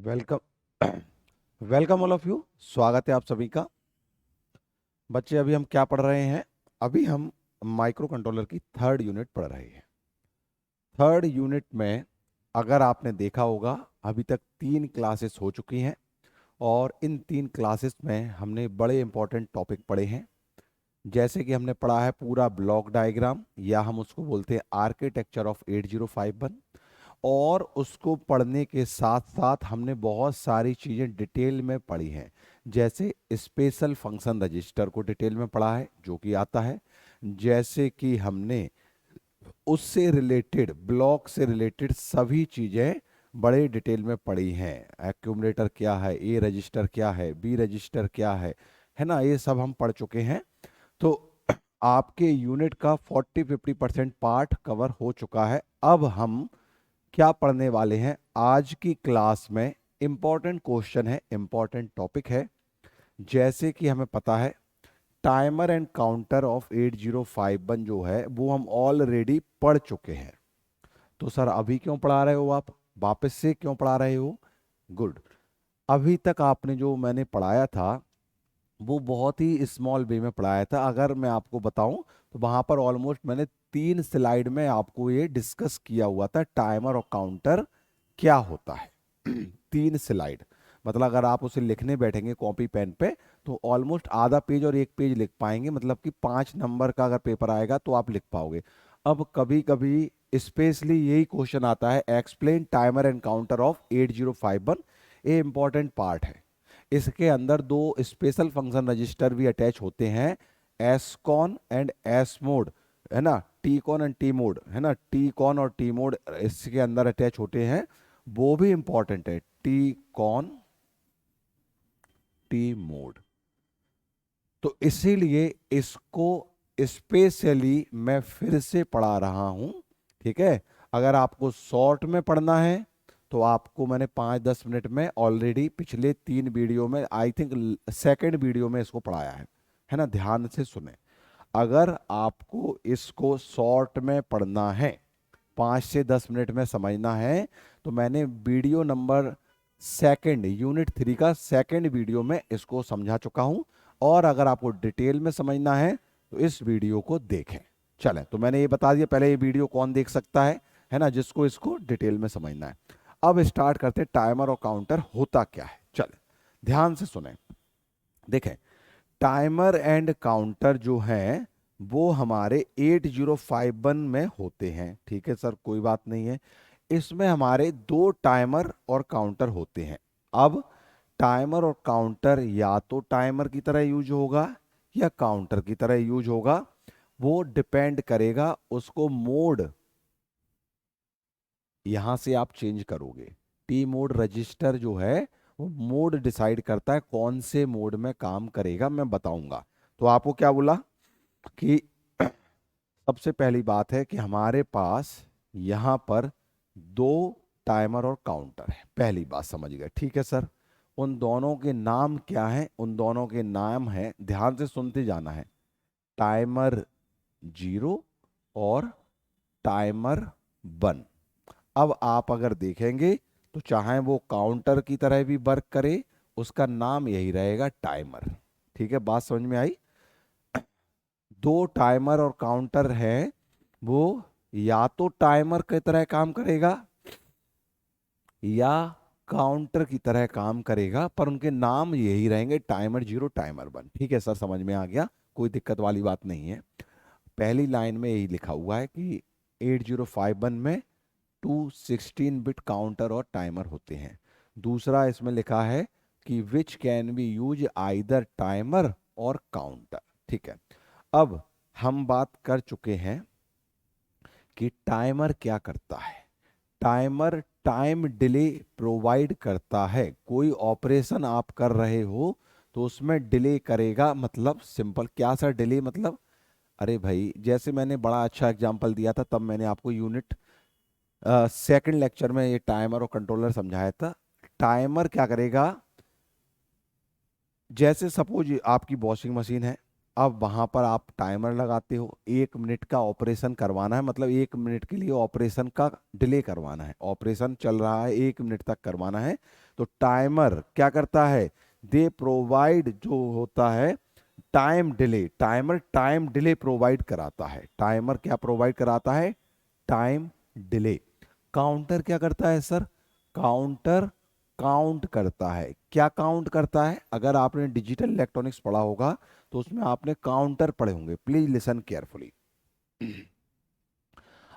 Welcome welcome all of you. स्वागत है आप सभी का। बच्चे अभी हम क्या पढ़ रहे हैं? अभी हम माइक्रो कंट्रोलर की थर्ड यूनिट पढ़ रहे हैं। थर्ड यूनिट में अगर आपने देखा होगा अभी तक 3 क्लासेस हो चुकी हैं और इन 3 क्लासेस में हमने बड़े इंपॉर्टेंट टॉपिक पढ़े हैं। जैसे कि हमने पढ़ा है पूरा ब्लॉक डायग्राम, या हम उसको बोलते हैं आर्किटेक्चर ऑफ 8051। और उसको पढ़ने के साथ साथ हमने बहुत सारी चीज़ें डिटेल में पढ़ी हैं। जैसे स्पेशल फंक्शन रजिस्टर को डिटेल में पढ़ा है जो कि आता है। जैसे कि हमने उससे रिलेटेड ब्लॉक से रिलेटेड सभी चीज़ें बड़े डिटेल में पढ़ी हैं। एक्यूमुलेटर क्या है, ए रजिस्टर क्या है, बी रजिस्टर क्या है ना, ये सब हम पढ़ चुके हैं। तो आपके यूनिट का 40-50% पार्ट कवर हो चुका है। अब हम क्या पढ़ने वाले हैं आज की क्लास में? इंपॉर्टेंट क्वेश्चन है, इंपॉर्टेंट टॉपिक है। जैसे कि हमें पता है टाइमर एंड काउंटर ऑफ 8051 जो है वो हम ऑलरेडी पढ़ चुके हैं। तो सर अभी क्यों पढ़ा रहे हो, आप वापस से क्यों पढ़ा रहे हो? गुड। अभी तक आपने जो मैंने पढ़ाया था वो बहुत ही स्मॉल वे में पढ़ाया था। अगर मैं आपको बताऊं तो वहां पर ऑलमोस्ट मैंने 3 स्लाइड में आपको ये डिस्कस किया हुआ था टाइमर और काउंटर क्या होता है। 3 स्लाइड, मतलब अगर आप उसे लिखने बैठेंगे कॉपी पेन पे तो ऑलमोस्ट आधा पेज और 1 पेज लिख पाएंगे, मतलब कि 5 नंबर का अगर पेपर आएगा तो आप लिख पाओगे। अब कभी कभी स्पेशली यही क्वेश्चन आता है, explain timer and counter of 8051। ये इंपॉर्टेंट पार्ट है। इसके अंदर 2 स्पेशल फंक्शन रजिस्टर भी अटैच होते हैं, एसकॉन एंड एस मोड, है ना, T con and T mod, है ना, टी कॉन और टी मोड इसके अंदर अटैच होते हैं। वो भी इंपॉर्टेंट है, टी कॉन टी मोड। तो इसीलिए इसको स्पेशली मैं फिर से पढ़ा रहा हूं। ठीक है, अगर आपको शॉर्ट में पढ़ना है तो आपको मैंने 5-10 मिनट में ऑलरेडी पिछले 3 वीडियो में, आई थिंक सेकंड वीडियो में इसको पढ़ाया है ना, ध्यान से सुने। अगर आपको इसको शॉर्ट में पढ़ना है, 5 से 10 मिनट में समझना है, तो मैंने वीडियो नंबर सेकंड यूनिट 3 का सेकंड वीडियो में इसको समझा चुका हूं। और अगर आपको डिटेल में समझना है तो इस वीडियो को देखें। चलें, तो मैंने ये बता दिया पहले ये वीडियो कौन देख सकता है ना, जिसको इसको डिटेल में समझना है। अब स्टार्ट करते हैं, टाइमर और काउंटर होता क्या है। चलें, ध्यान से सुने। देखें, टाइमर एंड काउंटर जो हैं वो हमारे 8051 में होते हैं। ठीक है सर, कोई बात नहीं है। इसमें हमारे 2 टाइमर और काउंटर होते हैं। अब टाइमर और काउंटर या तो टाइमर की तरह यूज होगा या काउंटर की तरह यूज होगा, वो डिपेंड करेगा, उसको मोड यहां से आप चेंज करोगे। टी मोड रजिस्टर जो है वो मोड डिसाइड करता है कौन से मोड में काम करेगा, मैं बताऊंगा। तो आपको क्या बोला कि सबसे पहली बात है कि हमारे पास यहां पर 2 टाइमर और काउंटर है। पहली बात समझ गए? ठीक है सर। उन दोनों के नाम क्या हैं? उन दोनों के नाम हैं, ध्यान से सुनते जाना है, टाइमर 0 और टाइमर 1। अब आप अगर देखेंगे तो चाहे वो काउंटर की तरह भी वर्क करे, उसका नाम यही रहेगा, टाइमर। ठीक है, बात समझ में आई? 2 टाइमर और काउंटर है, वो या तो टाइमर की तरह काम करेगा या काउंटर की तरह काम करेगा, पर उनके नाम यही रहेंगे, टाइमर 0 टाइमर 1। ठीक है सर, समझ में आ गया, कोई दिक्कत वाली बात नहीं है। पहली लाइन में यही लिखा हुआ है कि 8051 में 2 16 बिट काउंटर और टाइमर होते हैं। दूसरा इसमें लिखा है कि which can be use either timer और काउंटर। ठीक है, अब हम बात कर चुके हैं कि टाइमर क्या करता है। टाइमर टाइम डिले प्रोवाइड करता है। कोई ऑपरेशन आप कर रहे हो तो उसमें डिले करेगा, मतलब सिंपल क्या सर डिले मतलब? अरे भाई, जैसे मैंने बड़ा अच्छा एग्जांपल दिया था तब मैंने आपको यूनिट सेकंड लेक्चर में ये टाइमर और कंट्रोलर समझाया था। टाइमर क्या करेगा, जैसे सपोज आपकी वॉशिंग मशीन है, अब वहां पर आप टाइमर लगाते हो, 1 मिनट का ऑपरेशन करवाना है, मतलब 1 मिनट के लिए ऑपरेशन का डिले करवाना है, ऑपरेशन चल रहा है 1 मिनट तक करवाना है। तो टाइमर क्या करता है, दे प्रोवाइड जो होता है time delay, timer time delay provide कराता है। टाइमर क्या प्रोवाइड कराता है, टाइम डिले। काउंटर क्या करता है सर, काउंटर काउंट करता है। क्या काउंट करता है, अगर आपने डिजिटल इलेक्ट्रॉनिक्स पढ़ा होगा तो उसमें आपने काउंटर पढ़े होंगे, प्लीज लिसन केयरफुली।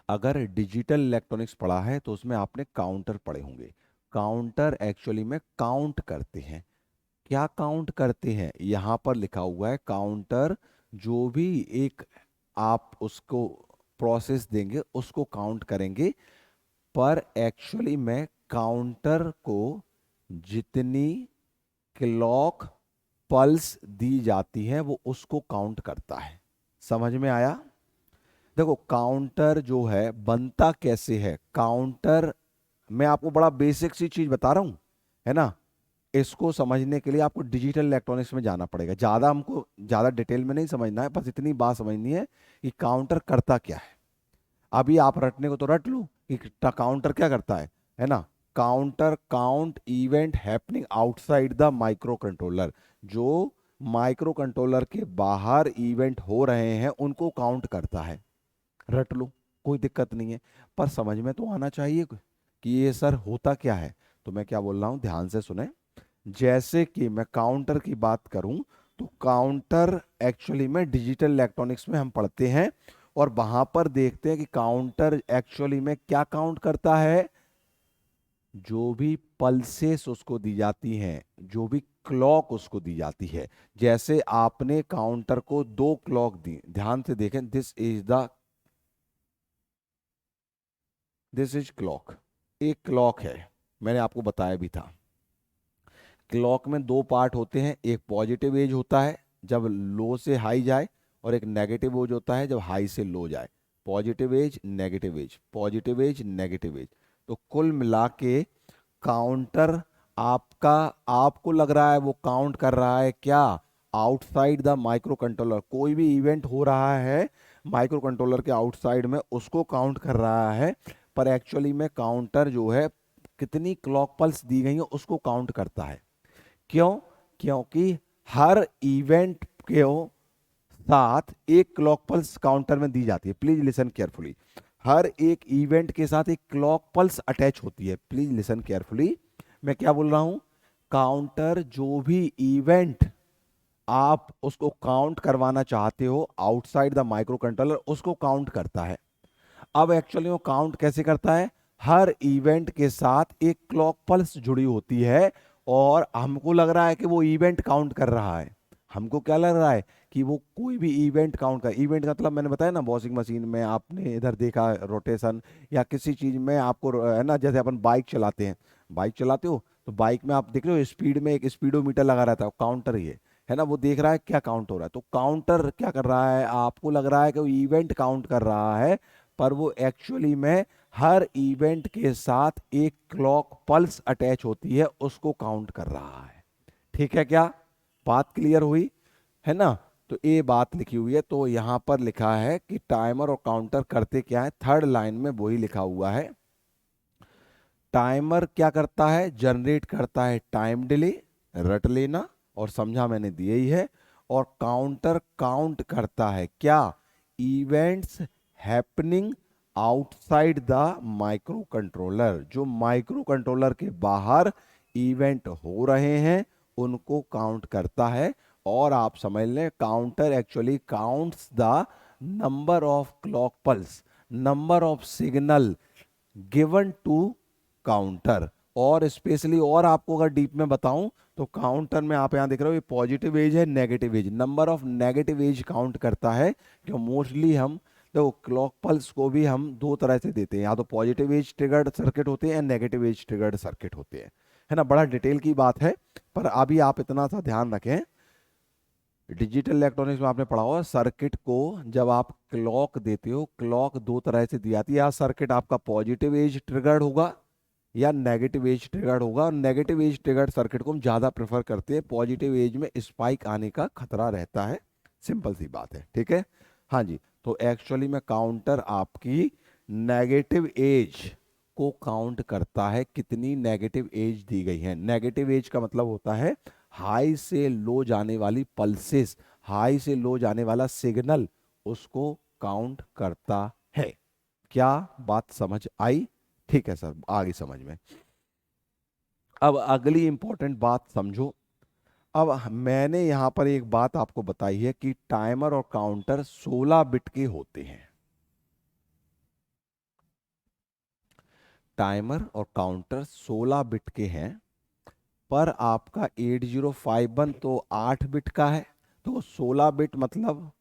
अगर डिजिटल इलेक्ट्रॉनिक्स पढ़ा है तो उसमें आपने काउंटर पढ़े होंगे। काउंटर एक्चुअली में काउंट करते हैं। क्या काउंट करते हैं, यहां पर लिखा हुआ है काउंटर, जो भी एक आप उसको प्रोसेस देंगे उसको काउंट करेंगे। पर एक्चुअली में काउंटर को जितनी क्लॉक पल्स दी जाती है वो उसको काउंट करता है। समझ में आया। देखो काउंटर जो है बनता कैसे है, काउंटर मैं आपको बड़ा बेसिक सी चीज बता रहा हूं, है ना। इसको समझने के लिए आपको डिजिटल इलेक्ट्रॉनिक्स में जाना पड़ेगा, ज्यादा हमको ज्यादा डिटेल में नहीं समझना है, बस इतनी बात समझनी है कि काउंटर करता क्या है। अभी आप रटने को तो रट लो कि काउंटर क्या करता है ना। Counter count event happening outside the micro controller, जो माइक्रो कंट्रोलर के बाहर इवेंट हो रहे हैं उनको काउंट करता है। रट लो, कोई दिक्कत नहीं है, पर समझ में तो आना चाहिए कि ये सर होता क्या है। तो मैं क्या बोल रहा हूं, ध्यान से सुने। जैसे कि मैं काउंटर की बात करूं तो काउंटर एक्चुअली में डिजिटल इलेक्ट्रॉनिक्स में हम पढ़ते हैं और वहां पर देखते हैं कि काउंटर एक्चुअली में क्या काउंट करता है, जो भी पल्सेस उसको दी जाती हैं, जो भी क्लॉक उसको दी जाती है। जैसे आपने काउंटर को 2 क्लॉक दी, ध्यान से देखें, दिस इज क्लॉक, एक क्लॉक है, मैंने आपको बताया भी था। क्लॉक में 2 पार्ट होते हैं, एक पॉजिटिव एज होता है जब लो से हाई जाए, और एक नेगेटिव एज होता है जब हाई से लो जाए। Positive edge negative edge, positive edge negative edge. तो कुल मिला के काउंटर आपका, आपको लग रहा है वो काउंट कर रहा है क्या, आउटसाइड द माइक्रो कंट्रोलर, कोई भी इवेंट हो रहा है माइक्रो कंट्रोलर के आउटसाइड में उसको काउंट कर रहा है। पर एक्चुअली में काउंटर जो है कितनी क्लॉक पल्स दी गई है उसको काउंट करता है। क्यों, क्योंकि हर इवेंट के साथ एक क्लॉक पल्स काउंटर में दी जाती है, प्लीज लिसन केयरफुली। हर एक इवेंट के साथ एक क्लॉक पल्स अटैच होती है, प्लीज लिसन केयरफुली। मैं क्या बोल रहा हूं, काउंटर जो भी इवेंट आप उसको काउंट करवाना चाहते हो आउटसाइड द माइक्रो कंट्रोलर उसको काउंट करता है। अब एक्चुअली वो काउंट कैसे करता है, हर इवेंट के साथ एक क्लॉक पल्स जुड़ी होती है और हमको लग रहा है कि वो इवेंट काउंट कर रहा है। हमको क्या लग रहा है कि वो कोई भी इवेंट काउंट कर, इवेंट मतलब मैंने बताया ना, वॉशिंग मशीन में आपने इधर देखा रोटेशन, या किसी चीज में आपको है ना, जैसे अपन बाइक चलाते हैं, बाइक चलाते हो तो बाइक में आप देख रहे हो स्पीड में एक स्पीडोमीटर लगा रहता है, काउंटर ही है ना, वो देख रहा है क्या काउंट हो रहा है। तो काउंटर क्या कर रहा है, आपको लग रहा है कि वो इवेंट काउंट कर रहा है, पर वो एक्चुअली में हर इवेंट के साथ एक क्लॉक पल्स अटैच होती है उसको काउंट कर रहा है। ठीक है क्या, बात क्लियर हुई है ना। तो ये बात लिखी हुई है, तो यहां पर लिखा है कि टाइमर और काउंटर करते क्या है, थर्ड लाइन में वही लिखा हुआ है। टाइमर क्या करता है, जनरेट करता है टाइम डिले, रट लेना, और समझा मैंने दिया ही है। और काउंटर काउंट करता है क्या, events happening outside the micro controller, जो माइक्रो कंट्रोलर के बाहर इवेंट हो रहे हैं उनको काउंट करता है। और आप समझ लें counter actually counts the number of clock pulse, number of signal given to counter. और स्पेशली और आपको अगर डीप में बताऊं तो काउंटर में आप यहां देख रहे हो ये पॉजिटिव एज है, negative edge, number of negative edge count करता है। जो मोस्टली हम देखो क्लॉक पल्स को भी हम 2 तरह से देते हैं, या तो पॉजिटिव एज ट्रिगर्ड सर्किट होते हैं या नेगेटिव एज ट्रिगर्ड सर्किट होते हैं, है ना। बड़ा डिटेल की बात है, पर अभी आप इतना सा ध्यान रखें, डिजिटल इलेक्ट्रॉनिक्स में आपने पढ़ा होगा सर्किट को जब आप क्लॉक देते हो, क्लॉक 2 तरह से दी जाती है, या सर्किट आपका पॉजिटिव एज ट्रिगर्ड होगा या नेगेटिव एज ट्रिगर्ड होगा। और नेगेटिव एज ट्रिगर्ड सर्किट को हम ज्यादा प्रेफर करते हैं, पॉजिटिव एज में स्पाइक आने का खतरा रहता है। सिंपल सी बात है, ठीक है। हाँ जी, तो एक्चुअली में काउंटर आपकी नेगेटिव एज को काउंट करता है, कितनी नेगेटिव एज दी गई है। नेगेटिव एज का मतलब होता है हाई से लो जाने वाली पल्सेस, हाई से लो जाने वाला सिग्नल, उसको काउंट करता है। क्या बात समझ आई? ठीक है सर, आगे समझ में। अब अगली इंपॉर्टेंट बात समझो। अब मैंने यहां पर एक बात आपको बताई है कि टाइमर और काउंटर 16 बिट के होते हैं। टाइमर और काउंटर 16 बिट के हैं, पर आपका 8051 तो 8 बिट का है। तो 16 बिट मतलब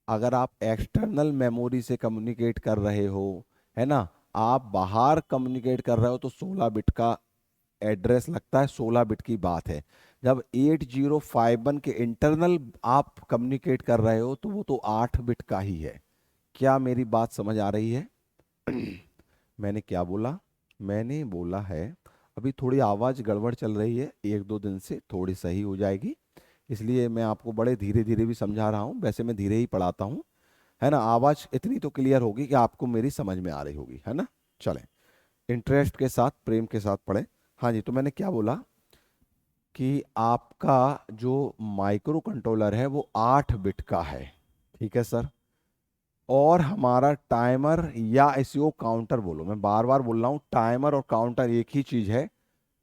अगर आप एक्सटर्नल मेमोरी से कम्युनिकेट कर रहे हो, है ना, आप बाहर कम्युनिकेट कर रहे हो, तो 16 बिट का एड्रेस लगता है, 16 बिट की बात है। जब 8051 के इंटरनल आप कम्युनिकेट कर रहे हो तो वो तो 8 बिट का ही है। क्या मेरी बात समझ आ रही है? मैंने क्या बोला? मैंने बोला है, अभी थोड़ी आवाज़ गड़बड़ चल रही है, एक दो दिन से थोड़ी सही हो जाएगी, इसलिए मैं आपको बड़े धीरे धीरे भी समझा रहा हूँ। वैसे मैं धीरे ही पढ़ाता हूँ, है ना। आवाज़ इतनी तो क्लियर होगी कि आपको मेरी समझ में आ रही होगी, है ना। चलें, इंटरेस्ट के साथ, प्रेम के साथ पढ़ें। हाँ जी, तो मैंने क्या बोला कि आपका जो माइक्रो कंट्रोलर है वो 8 बिट का है, ठीक है सर। और हमारा टाइमर या इसी को काउंटर बोलो, मैं बार बार बोल रहा हूँ, टाइमर और काउंटर एक ही चीज है।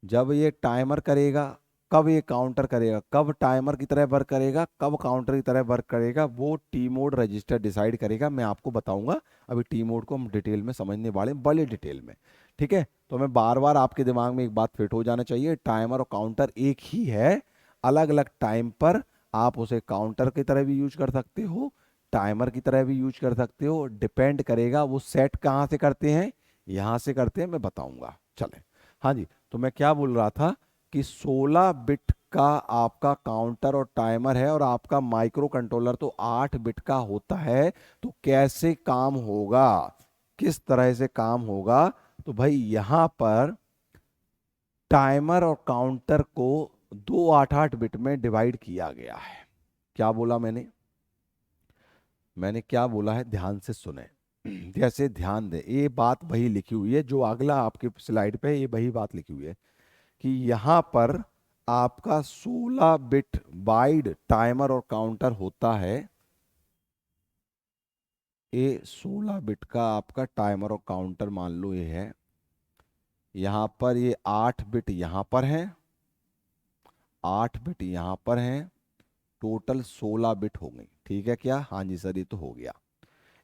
जब ये टाइमर करेगा, कब ये काउंटर करेगा, कब टाइमर की तरह वर्क करेगा, कब काउंटर की तरह वर्क करेगा, वो टी मोड रजिस्टर डिसाइड करेगा। मैं आपको बताऊंगा, अभी टी मोड को हम डिटेल में समझने वाले हैं, बड़े डिटेल में, ठीक है। तो मैं बार बार आपके दिमाग में एक बात फिट हो जाना चाहिए, टाइमर और काउंटर एक ही है। अलग अलग टाइम पर आप उसे काउंटर की तरह भी यूज कर सकते हो, टाइमर की तरह भी यूज कर सकते हो, डिपेंड करेगा वो सेट कहाँ से करते हैं, यहाँ से करते हैं, मैं बताऊंगा। चलें, हाँ जी, तो मैं क्या बोल रहा था कि 16 बिट का आपका काउंटर और टाइमर है, और आपका माइक्रो कंट्रोलर तो 8 बिट का होता है। तो कैसे काम होगा, किस तरह से काम होगा? तो भाई यहां पर टाइमर और काउंटर को दो 8-8 बिट में डिवाइड किया गया है। क्या बोला मैंने? मैंने क्या बोला है, ध्यान से सुने। जैसे ध्यान दे, ये बात वही लिखी हुई है जो अगला आपके स्लाइड पे, ये वही बात लिखी हुई है कि यहां पर आपका 16 बिट वाइड टाइमर और काउंटर होता है। ये 16 बिट का आपका टाइमर और काउंटर मान लो ये है। यहां पर ये 8 बिट यहां पर है, 8 बिट यहां पर है, टोटल 16 बिट हो गई, ठीक है क्या? हाँ जी सर, ये तो हो गया।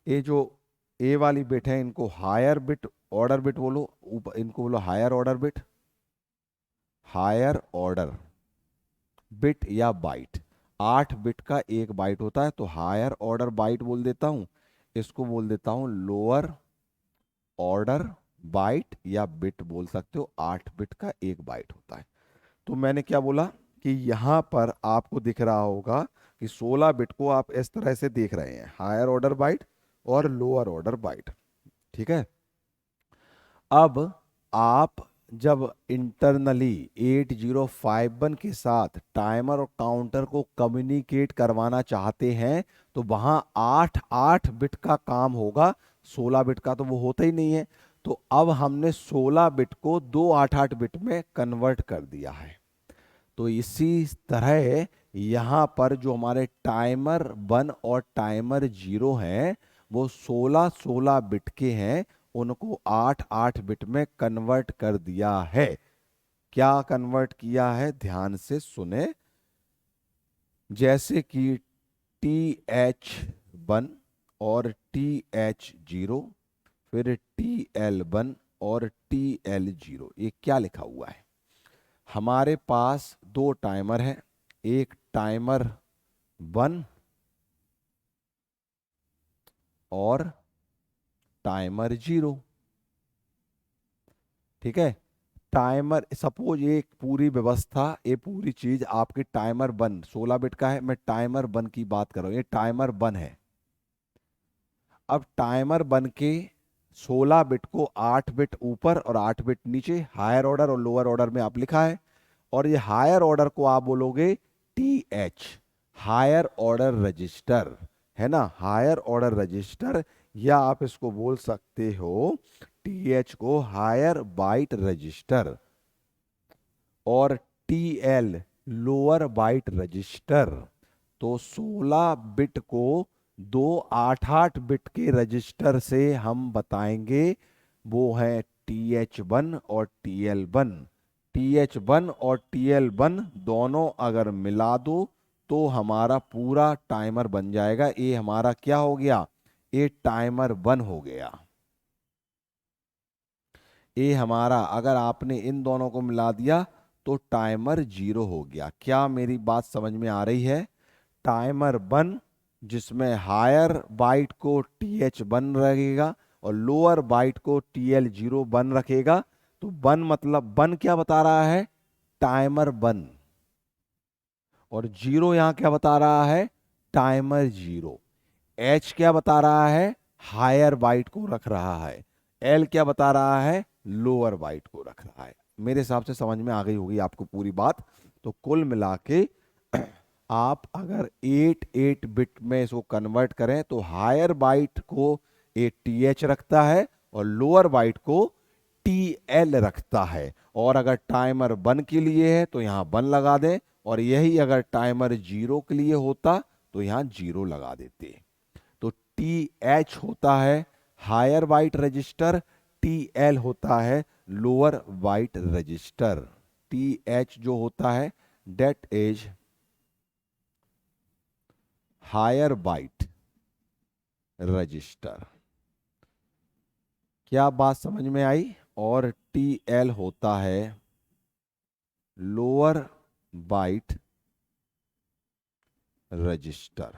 ये जो ए वाली बिट है, इनको हायर बिट ऑर्डर बिट बोलो, ऊपर इनको बोलो higher order bit, higher order bit या बाइट। 8 बिट का एक बाइट होता है, तो हायर ऑर्डर बाइट बोल देता हूं, इसको बोल देता हूं लोअर ऑर्डर बाइट या बिट बोल सकते हो। 8 बिट का एक बाइट होता है। तो मैंने क्या बोला कि यहां पर आपको दिख रहा होगा कि 16 बिट को आप इस तरह से देख रहे हैं, हायर ऑर्डर बाइट और लोअर ऑर्डर बाइट, ठीक है। अब आप जब इंटरनली 8051 के साथ टाइमर और काउंटर को कम्युनिकेट करवाना चाहते हैं, तो वहां 8-8 बिट का काम होगा, 16 बिट का तो वो होता ही नहीं है। तो अब हमने 16 बिट को दो 8-8 बिट में कन्वर्ट कर दिया है। तो इसी तरह यहाँ पर जो हमारे टाइमर 1 और टाइमर 0 हैं, वो 16-16 बिट के हैं, उनको 8-8 बिट में कन्वर्ट कर दिया है। क्या कन्वर्ट किया है, ध्यान से सुने। जैसे कि TH1 और TH0, फिर TL1 और TL0, ये क्या लिखा हुआ है? हमारे पास दो टाइमर हैं, एक टाइमर 1 और टाइमर 0, ठीक है। टाइमर सपोज ये पूरी व्यवस्था, ये पूरी चीज आपकी टाइमर 1 16 बिट का है, मैं टाइमर 1 की बात कर रहा हूं, ये टाइमर 1 है। अब टाइमर 1 के 16 बिट को 8 बिट ऊपर और 8 बिट नीचे, हायर ऑर्डर और लोअर ऑर्डर में आप लिखा है। और ये हायर ऑर्डर को आप बोलोगे T H, higher order register, है ना, हायर ऑर्डर रजिस्टर, या आप इसको बोल सकते हो टीएच को हायर बाइट रजिस्टर, और टीएल लोअर बाइट रजिस्टर। तो 16 बिट को दो 8-8 बिट के रजिस्टर से हम बताएंगे, वो है TH1 और TL1। TH1 और TL1 दोनों अगर मिला दो तो हमारा पूरा टाइमर बन जाएगा। ये हमारा क्या हो गया, ये टाइमर 1 हो गया। ये हमारा, अगर आपने इन दोनों को मिला दिया तो टाइमर 0 हो गया। क्या मेरी बात समझ में आ रही है? टाइमर 1 जिसमें हायर बाइट को TH1 रखेगा और लोअर बाइट को TL0 1 रखेगा। तो 1 मतलब 1 क्या बता रहा है, टाइमर 1, और 0 यहां क्या बता रहा है, टाइमर 0। H क्या बता रहा है, हायर बाइट को रख रहा है। L क्या बता रहा है, लोअर बाइट को रख रहा है। मेरे हिसाब से समझ में आ गई होगी आपको पूरी बात। तो कुल मिला के आप अगर 8-8 बिट में इसको कन्वर्ट करें तो हायर बाइट को TH रखता है और लोअर बाइट को TL रखता है। और अगर टाइमर 1 के लिए है तो यहां 1 लगा दें, और यही अगर टाइमर 0 के लिए होता तो यहां 0 लगा देते। तो TH होता है हायर बाइट रजिस्टर, TL होता है लोअर बाइट रजिस्टर। TH जो होता है that is higher byte register. क्या बात समझ में आई? और TL होता है लोअर बाइट रजिस्टर।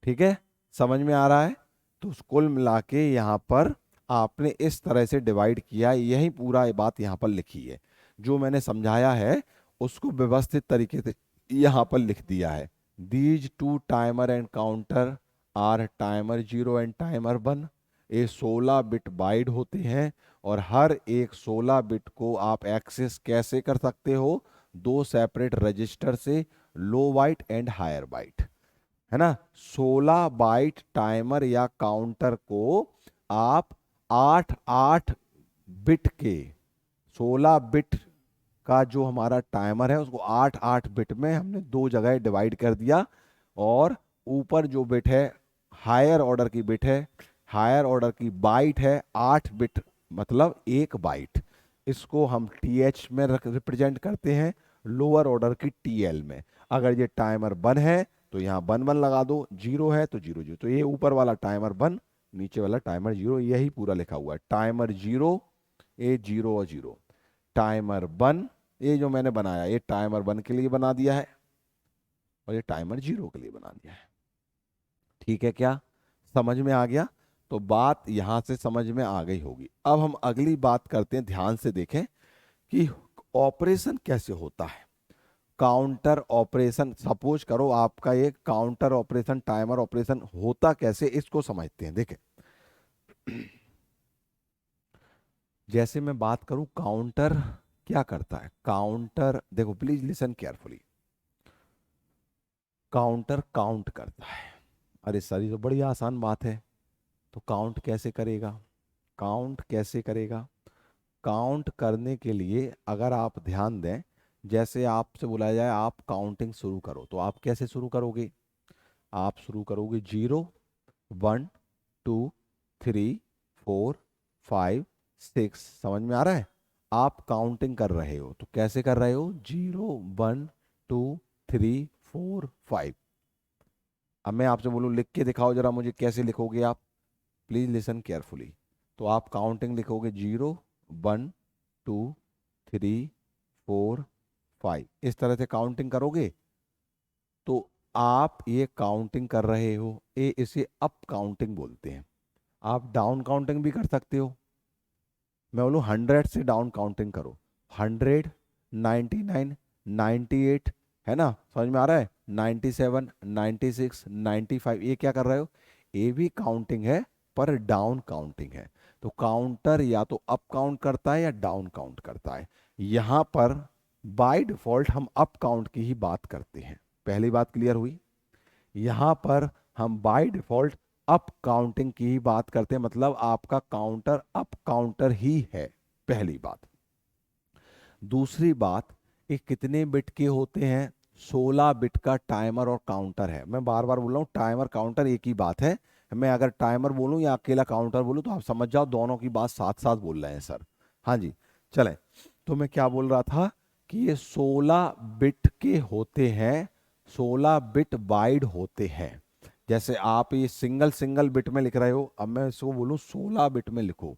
ठीक है, समझ में आ रहा है? तो कुल मिला के यहां पर आपने इस तरह से डिवाइड किया, यही पूरा ये बात यहां पर लिखी है। जो मैंने समझाया है उसको व्यवस्थित तरीके से यहां पर लिख दिया है। These two timer and counter are timer 0 and timer 1। ये 16 बिट बाइट होते हैं, और हर एक 16 बिट को आप एक्सेस कैसे कर सकते हो, दो सेपरेट रजिस्टर से, लो बाइट एंड हायर बाइट, है ना। 16 बाइट टाइमर या काउंटर को आप 8-8 बिट के, 16 बिट का जो हमारा टाइमर है उसको 8-8 बिट में हमने दो जगह डिवाइड कर दिया। और ऊपर जो बिट है हायर ऑर्डर की बिट है, हायर ऑर्डर की बाइट है 8 बिट, मतलब 1 बाइट। इसको हम TH में रिप्रेजेंट करते हैं, लोअर ऑर्डर की TL में। अगर ये टाइमर 1 है तो यहाँ 1-1 लगा दो, 0 है तो 0-0। तो ये ऊपर वाला टाइमर 1, नीचे वाला टाइमर 0, यही पूरा लिखा हुआ है। टाइमर 0, ये 0 और 0। टाइमर 1, ये जो मैंने बनाया ये टाइमर 1 के लिए बना दिया है, और ये टाइमर 0 के लिए बना दिया है। ठीक है, क्या समझ में आ गया? तो बात यहां से समझ में आ गई होगी। अब हम अगली बात करते हैं, ध्यान से देखें कि ऑपरेशन कैसे होता है। काउंटर ऑपरेशन, सपोज करो आपका ये काउंटर ऑपरेशन, टाइमर ऑपरेशन होता कैसे, इसको समझते हैं। देखें, जैसे मैं बात करूं काउंटर क्या करता है। काउंटर देखो, please listen carefully. Counter count करता है। अरे सर, ये तो बड़ी आसान बात है। तो काउंट कैसे करेगा, काउंट कैसे करेगा? काउंट करने के लिए अगर आप ध्यान दें, जैसे आपसे बोला जाए आप काउंटिंग शुरू करो, तो आप कैसे शुरू करोगे? आप शुरू करोगे 0, 1, 2, 3, 4, 5, 6। समझ में आ रहा है? आप काउंटिंग कर रहे हो, तो कैसे कर रहे हो? 0, 1, 2, 3, 4, 5। अब मैं आपसे बोलूं लिख के दिखाओ जरा मुझे, कैसे लिखोगे आप? Please listen carefully. तो आप काउंटिंग लिखोगे 0, 1, 2, 3, 4, 5, इस तरह से काउंटिंग करोगे। तो आप ये काउंटिंग कर रहे हो, ये इसे अप काउंटिंग बोलते हैं। आप डाउन काउंटिंग भी कर सकते हो। मैं बोलूँ 100 से डाउन काउंटिंग करो, 100, 99, 98, है ना, समझ में आ रहा है, 97, 96, 95, ये क्या कर रहे हो? ये भी काउंटिंग है, पर डाउन काउंटिंग है। तो काउंटर या तो अप काउंट करता है या डाउन काउंट करता है। यहां पर बाय डिफॉल्ट हम अप काउंट की ही बात करते हैं। पहली बात क्लियर हुई? यहाँ पर हम बाय डिफॉल्ट अप काउंटिंग की ही बात करते हैं, मतलब आपका काउंटर अप काउंटर ही है, पहली बात। दूसरी बात, ये कितने बिट के होते हैं? 16 बिट का टाइमर और काउंटर है। मैं बार बार बोल रहा हूँ, टाइमर काउंटर एक ही बात है। मैं अगर टाइमर बोलूँ या अकेला काउंटर बोलूँ तो आप समझ जाओ दोनों की बात साथ साथ बोल रहे हैं सर। हाँ जी, चलें। तो मैं क्या बोल रहा था कि ये 16 बिट के होते हैं, 16 बिट वाइड होते हैं। जैसे आप ये सिंगल सिंगल बिट में लिख रहे हो, अब मैं इसको बोलूँ 16 बिट में लिखो,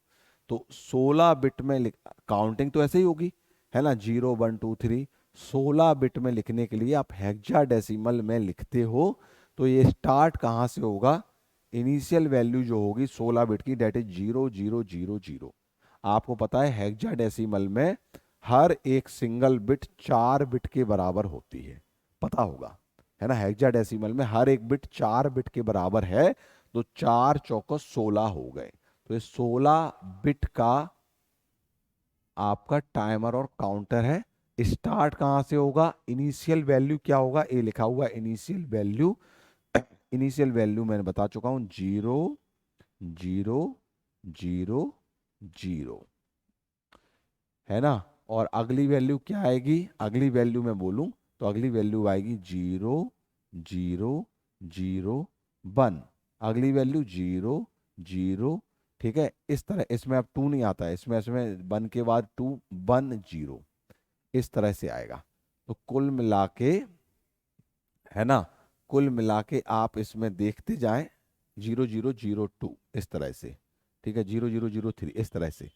तो 16 बिट में काउंटिंग तो ऐसे ही होगी, है ना, 0 1 2 3। 16 बिट में लिखने के लिए आप हेक्साडेसिमल में लिखते हो, तो ये स्टार्ट कहाँ से होगा? इनिशियल वैल्यू जो होगी 16 बिट की, डेट इज 0000। आपको पता है हेक्साडेसिमल में हर एक सिंगल बिट 4 बिट के बराबर होती है, पता होगा, है ना। हेक्साडेसिमल में हर एक बिट 4 बिट के बराबर है, तो 4 चौको 16 हो गए। तो ये 16 बिट का आपका टाइमर और काउंटर है। स्टार्ट कहां से होगा? इनिशियल वैल्यू क्या होगा? ये लिखा हुआ इनिशियल वैल्यू। इनिशियल वैल्यू मैंने बता चुका हूं, 0000, है ना। और अगली वैल्यू क्या आएगी? अगली वैल्यू मैं बोलूं तो अगली वैल्यू आएगी 0001। अगली वैल्यू 00, ठीक है। इस तरह इसमें अब 2 नहीं आता है, इसमें इसमें 1 के बाद 2 1 0, इस तरह से आएगा। तो कुल मिला के, है ना, कुल मिला के आप इसमें देखते जाएं 0002 इस तरह से, ठीक है, 0003 इस तरह से।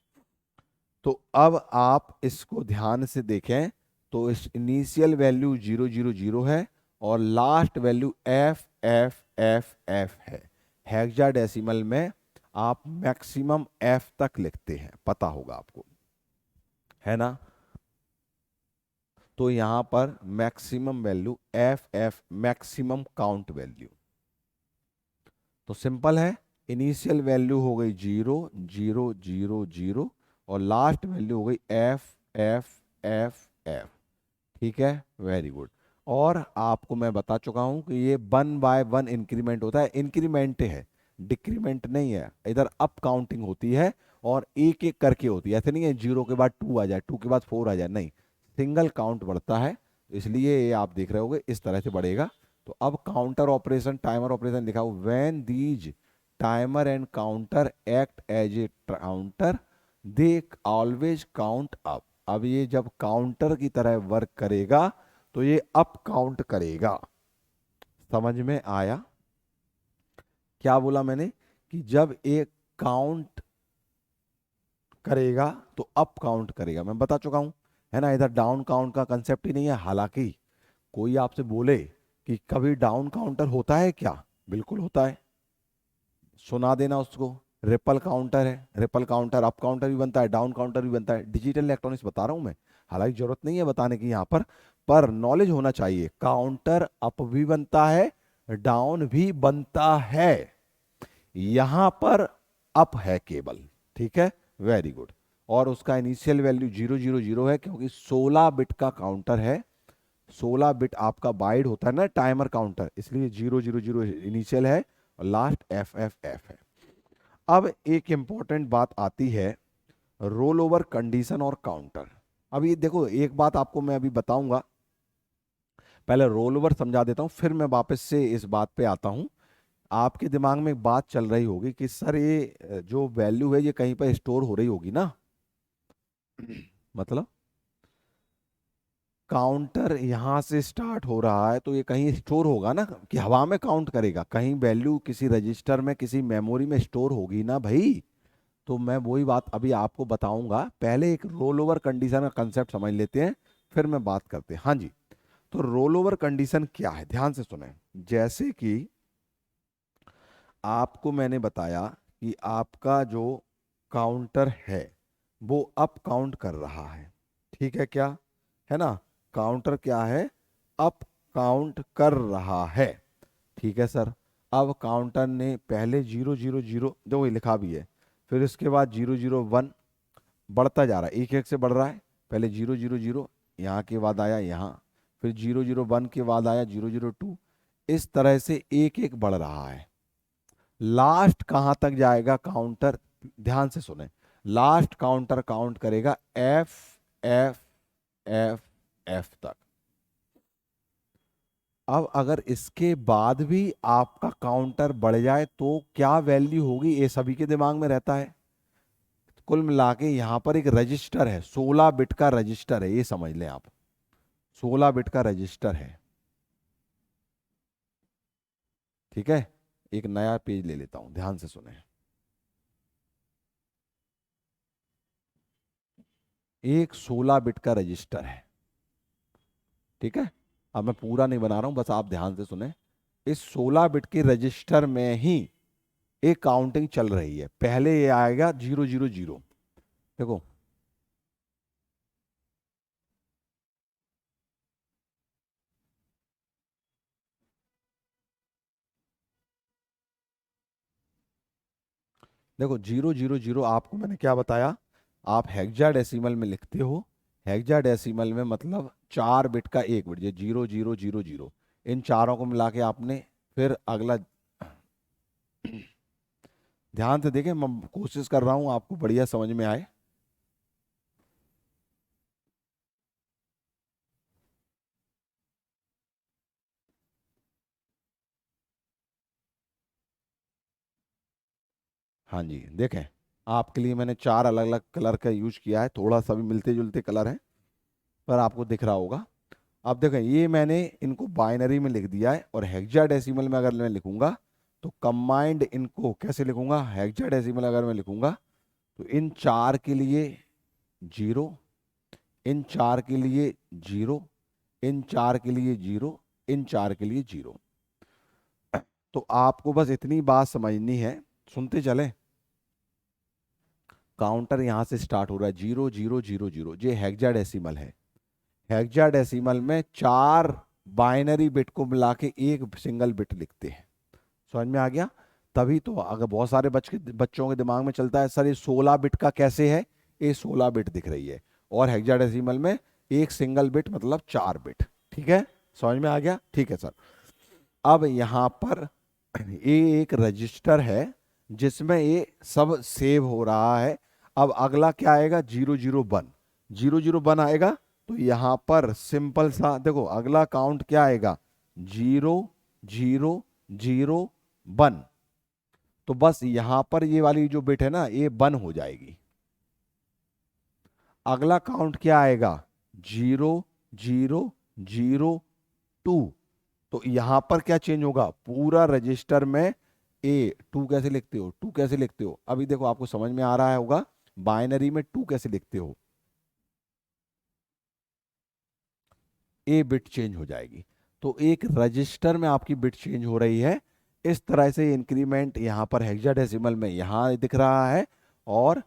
तो अब आप इसको ध्यान से देखें, तो इस इनिशियल वैल्यू 000 है और last value F F F F है। हेक्साडेसिमल में आप मैक्सिमम एफ तक लिखते हैं, पता होगा आपको, है ना। तो यहां पर maximum value F F, maximum count value. तो सिंपल है, इनिशियल वैल्यू हो गई 0000 और लास्ट वैल्यू हो गई एफ एफ एफ एफ, ठीक है, वेरी गुड। और आपको मैं बता चुका हूं कि ये 1 बाय 1 इंक्रीमेंट होता है, इंक्रीमेंट है, डिक्रीमेंट नहीं है। इधर अप काउंटिंग होती है और एक एक करके होती है, ऐसे नहीं है 0 के बाद 2 आ जाए, 2 के बाद 4 आ जाए, नहीं, सिंगल काउंट बढ़ता है। इसलिए ये आप देख रहे होगे इस तरह से बढ़ेगा। तो अब काउंटर ऑपरेशन, टाइमर ऑपरेशन लिखा हो, when these timer and counter act as a counter they always count up. अब ये जब काउंटर की तरह वर्क करेगा तो ये अप काउंट करेगा। समझ में आया? क्या बोला मैंने? कि जब एक काउंट करेगा तो अप काउंट करेगा, मैं बता चुका हूं, है ना। इधर डाउन काउंट का कंसेप्ट ही नहीं है। हालांकि कोई आपसे बोले कि कभी डाउन काउंटर होता है क्या? बिल्कुल होता है, सुना देना उसको। रिपल काउंटर है, रिपल काउंटर अप काउंटर भी बनता है, डाउन काउंटर भी बनता है। डिजिटल इलेक्ट्रॉनिक्स बता रहा हूं मैं, हालांकि जरूरत नहीं है बताने की यहाँ पर नॉलेज होना चाहिए। काउंटर अप भी बनता है, डाउन भी बनता है। यहां पर अप है केवल, ठीक है, वेरी गुड। और उसका इनिशियल वैल्यू 000 है, क्योंकि 16 बिट का काउंटर है। 16 बिट आपका बाइड होता है ना टाइमर काउंटर, इसलिए 000 इनिशियल है और लास्ट एफ एफ एफ है। अब एक इंपॉर्टेंट बात आती है, रोल ओवर कंडीशन और काउंटर। अब ये देखो, एक बात आपको मैं अभी बताऊंगा, पहले रोल ओवर समझा देता हूं, फिर मैं वापस से इस बात पे आता हूं। आपके दिमाग में एक बात चल रही होगी कि सर ये जो वैल्यू है ये कहीं पर स्टोर हो रही होगी ना। मतलब काउंटर यहां से स्टार्ट हो रहा है तो ये कहीं स्टोर होगा ना, कि हवा में काउंट करेगा, कहीं वैल्यू किसी रजिस्टर में किसी मेमोरी में स्टोर होगी ना भाई। तो मैं वही बात अभी आपको बताऊंगा, पहले एक रोल ओवर कंडीशन का कंसेप्ट समझ लेते हैं, फिर मैं बात करते हैं। हाँ जी, तो रोल ओवर कंडीशन क्या है, ध्यान से सुने। जैसे कि आपको मैंने बताया कि आपका जो काउंटर है वो अप काउंट कर रहा है, ठीक है क्या, है ना। काउंटर क्या है? अप काउंट कर रहा है, ठीक है सर। अब काउंटर ने पहले 000 जो ये लिखा भी है, फिर इसके बाद 001 बढ़ता जा रहा है, एक एक से बढ़ रहा है। पहले 000 यहाँ के बाद आया यहाँ, फिर 001 के बाद आया 002, इस तरह से एक एक बढ़ रहा है। लास्ट कहां तक जाएगा काउंटर, ध्यान से सुने, लास्ट काउंटर काउंट करेगा एफ एफ एफ एफ तक। अब अगर इसके बाद भी आपका काउंटर बढ़ जाए तो क्या वैल्यू होगी, ये सभी के दिमाग में रहता है। कुल मिला के यहां पर एक रजिस्टर है, 16 बिट का रजिस्टर है, ये समझ लें आप, 16 बिट का रजिस्टर है। ठीक है, एक नया पेज ले लेता हूं, ध्यान से सुने। एक 16 बिट का रजिस्टर है। ठीक है, अब मैं पूरा नहीं बना रहा हूं, बस आप ध्यान से सुने। इस 16 बिट के रजिस्टर में ही एक काउंटिंग चल रही है। पहले ये आएगा 000। देखो, देखो 000 आपको मैंने क्या बताया, आप हेक्साडेसिमल में लिखते हो। हेक्साडेसिमल में मतलब 4 बिट का एक बिट, ये 0000, इन चारों को मिला के आपने फिर अगला, ध्यान से देखें, मैं कोशिश कर रहा हूं आपको बढ़िया समझ में आए। हाँ जी, देखें, आपके लिए मैंने 4 अलग अलग कलर का यूज किया है, थोड़ा सा भी मिलते जुलते कलर हैं, पर आपको दिख रहा होगा। अब देखें, ये मैंने इनको बाइनरी में लिख दिया है, और हेक्साडेसिमल में अगर मैं लिखूंगा तो कंबाइंड इनको कैसे लिखूंगा, हेक्साडेसिमल अगर मैं लिखूंगा तो इन 4 के लिए 0, इन 4 के लिए 0, इन 4 के लिए 0, इन 4 के लिए 0। तो आपको बस इतनी बात समझनी है, सुनते चले। काउंटर यहां से स्टार्ट हो रहा है 0000, ये हेक्साडेसिमल है। हेक्साडेसिमल में 4 बाइनरी बिट को मिला के एक सिंगल बिट लिखते हैं। समझ में आ गया। तभी तो अगर बहुत सारे बच्चों के दिमाग में चलता है, सर ये 16 बिट का कैसे है, ये 16 बिट दिख रही है, और हेक्साडेसिमल में एक सिंगल बिट मतलब 4 बिट। ठीक है, समझ में आ गया, ठीक है सर। अब यहां पर ये एक रजिस्टर है जिसमें ये सब सेव हो रहा है। अब अगला क्या आएगा, 001, 001 आएगा। तो यहां पर सिंपल सा देखो, अगला काउंट क्या आएगा, 0001। तो बस यहां पर ये वाली जो बिट है ना, ये 1 हो जाएगी। अगला काउंट क्या आएगा, 0002। तो यहां पर क्या चेंज होगा, पूरा रजिस्टर में ए 2 कैसे लिखते हो, 2 कैसे लिखते हो, अभी देखो आपको समझ में आ रहा है होगा, बाइनरी में 2 कैसे लिखते हो, ए बिट चेंज हो जाएगी। तो एक रजिस्टर में आपकी बिट चेंज हो रही है। इस तरह से इंक्रीमेंट यहां पर हेक्साडेसिमल में यहां दिख रहा है, और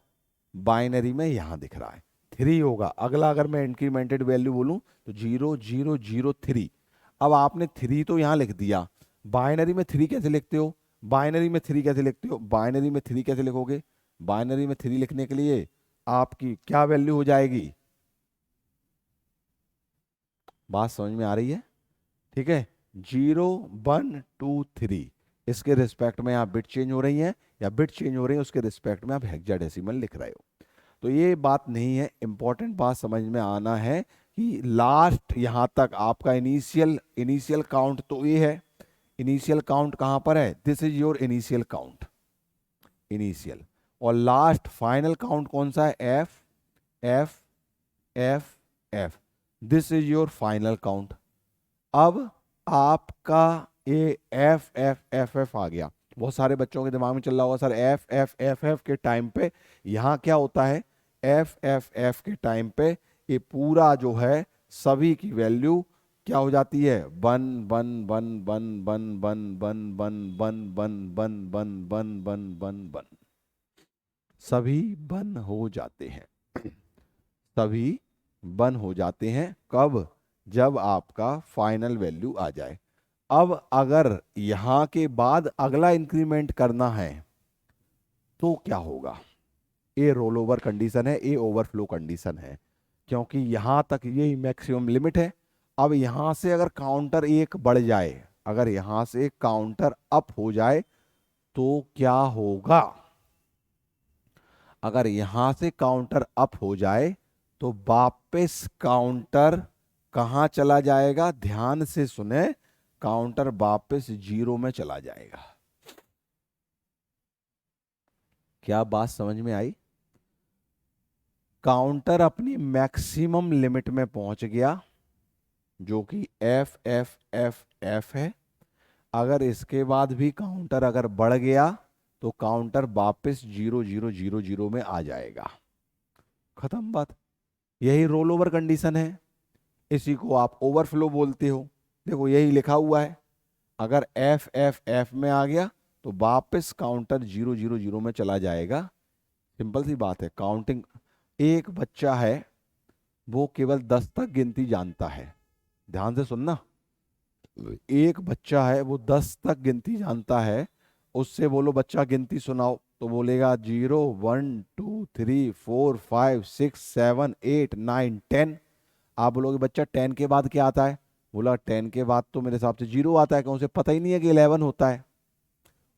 बाइनरी में यहां दिख रहा है। 3 होगा अगला, अगर मैं इंक्रीमेंटेड वैल्यू बोलूं तो 0003। अब आपने 3 तो यहां लिख दिया, बाइनरी में 3 कैसे लिखते हो, बाइनरी में 3 कैसे लिखते हो, बाइनरी में 3 कैसे लिखोगे, बाइनरी में 3 लिखने के लिए आपकी क्या वैल्यू हो जाएगी, बात समझ में आ रही है। ठीक है, 0123, इसके रिस्पेक्ट में आप बिट चेंज हो रही हैं, या बिट चेंज हो रही है उसके रिस्पेक्ट में आप हेक्साडेसिमल लिख रहे हो। तो ये बात नहीं है, इंपॉर्टेंट बात समझ में आना है कि लास्ट यहां तक आपका इनिशियल इनिशियल काउंट तो ये है। इनिशियल काउंट कहां पर है, this is your initial count, initial. और लास्ट फाइनल काउंट कौन सा है, F F F F, this is your final count. अब आपका ये एफ एफ एफ एफ आ गया। बहुत सारे बच्चों के दिमाग में चल रहा होगा, sir F F F F के टाइम पे यहां क्या होता है, एफ एफ एफ के टाइम पे ये पूरा जो है सभी की वैल्यू क्या हो जाती है, one one one one one one one one one one one one one one one one, सभी वन हो जाते हैं। सभी वन हो जाते हैं कब, जब आपका फाइनल वैल्यू आ जाए। अब अगर यहां के बाद अगला इंक्रीमेंट करना है तो क्या होगा, ए रोल ओवर कंडीशन है, ए ओवरफ्लो कंडीशन है, क्योंकि यहां तक ये मैक्सिमम लिमिट है। अब यहां से अगर काउंटर एक बढ़ जाए अगर यहां से काउंटर अप हो जाए तो क्या होगा? अगर यहां से काउंटर अप हो जाए तो वापस काउंटर कहां चला जाएगा? ध्यान से सुने, काउंटर वापस 0 में चला जाएगा। क्या बात समझ में आई? काउंटर अपनी मैक्सिमम लिमिट में पहुंच गया जो कि एफ एफ एफ एफ है। अगर इसके बाद भी काउंटर अगर बढ़ गया तो काउंटर वापस 0 0 0 0 में आ जाएगा। खत्म बात। यही रोल ओवर कंडीशन है, इसी को आप ओवरफ्लो बोलते हो। देखो यही लिखा हुआ है, अगर एफ एफ एफ में आ गया तो वापस काउंटर 0 0 0 में चला जाएगा। सिंपल सी बात है। काउंटिंग, एक बच्चा है वो केवल 10 तक गिनती जानता है। ध्यान से सुनना, एक बच्चा है वो 10 तक गिनती जानता है। उससे बोलो बच्चा गिनती सुनाओ तो बोलेगा 0 1 2 3 4 5 6 7 8 9 10। आप बोलोगे बच्चा 10 के बाद क्या आता है? बोला 10 के बाद तो मेरे हिसाब से 0 आता है, क्यों? उसे पता ही नहीं है कि 11 होता है।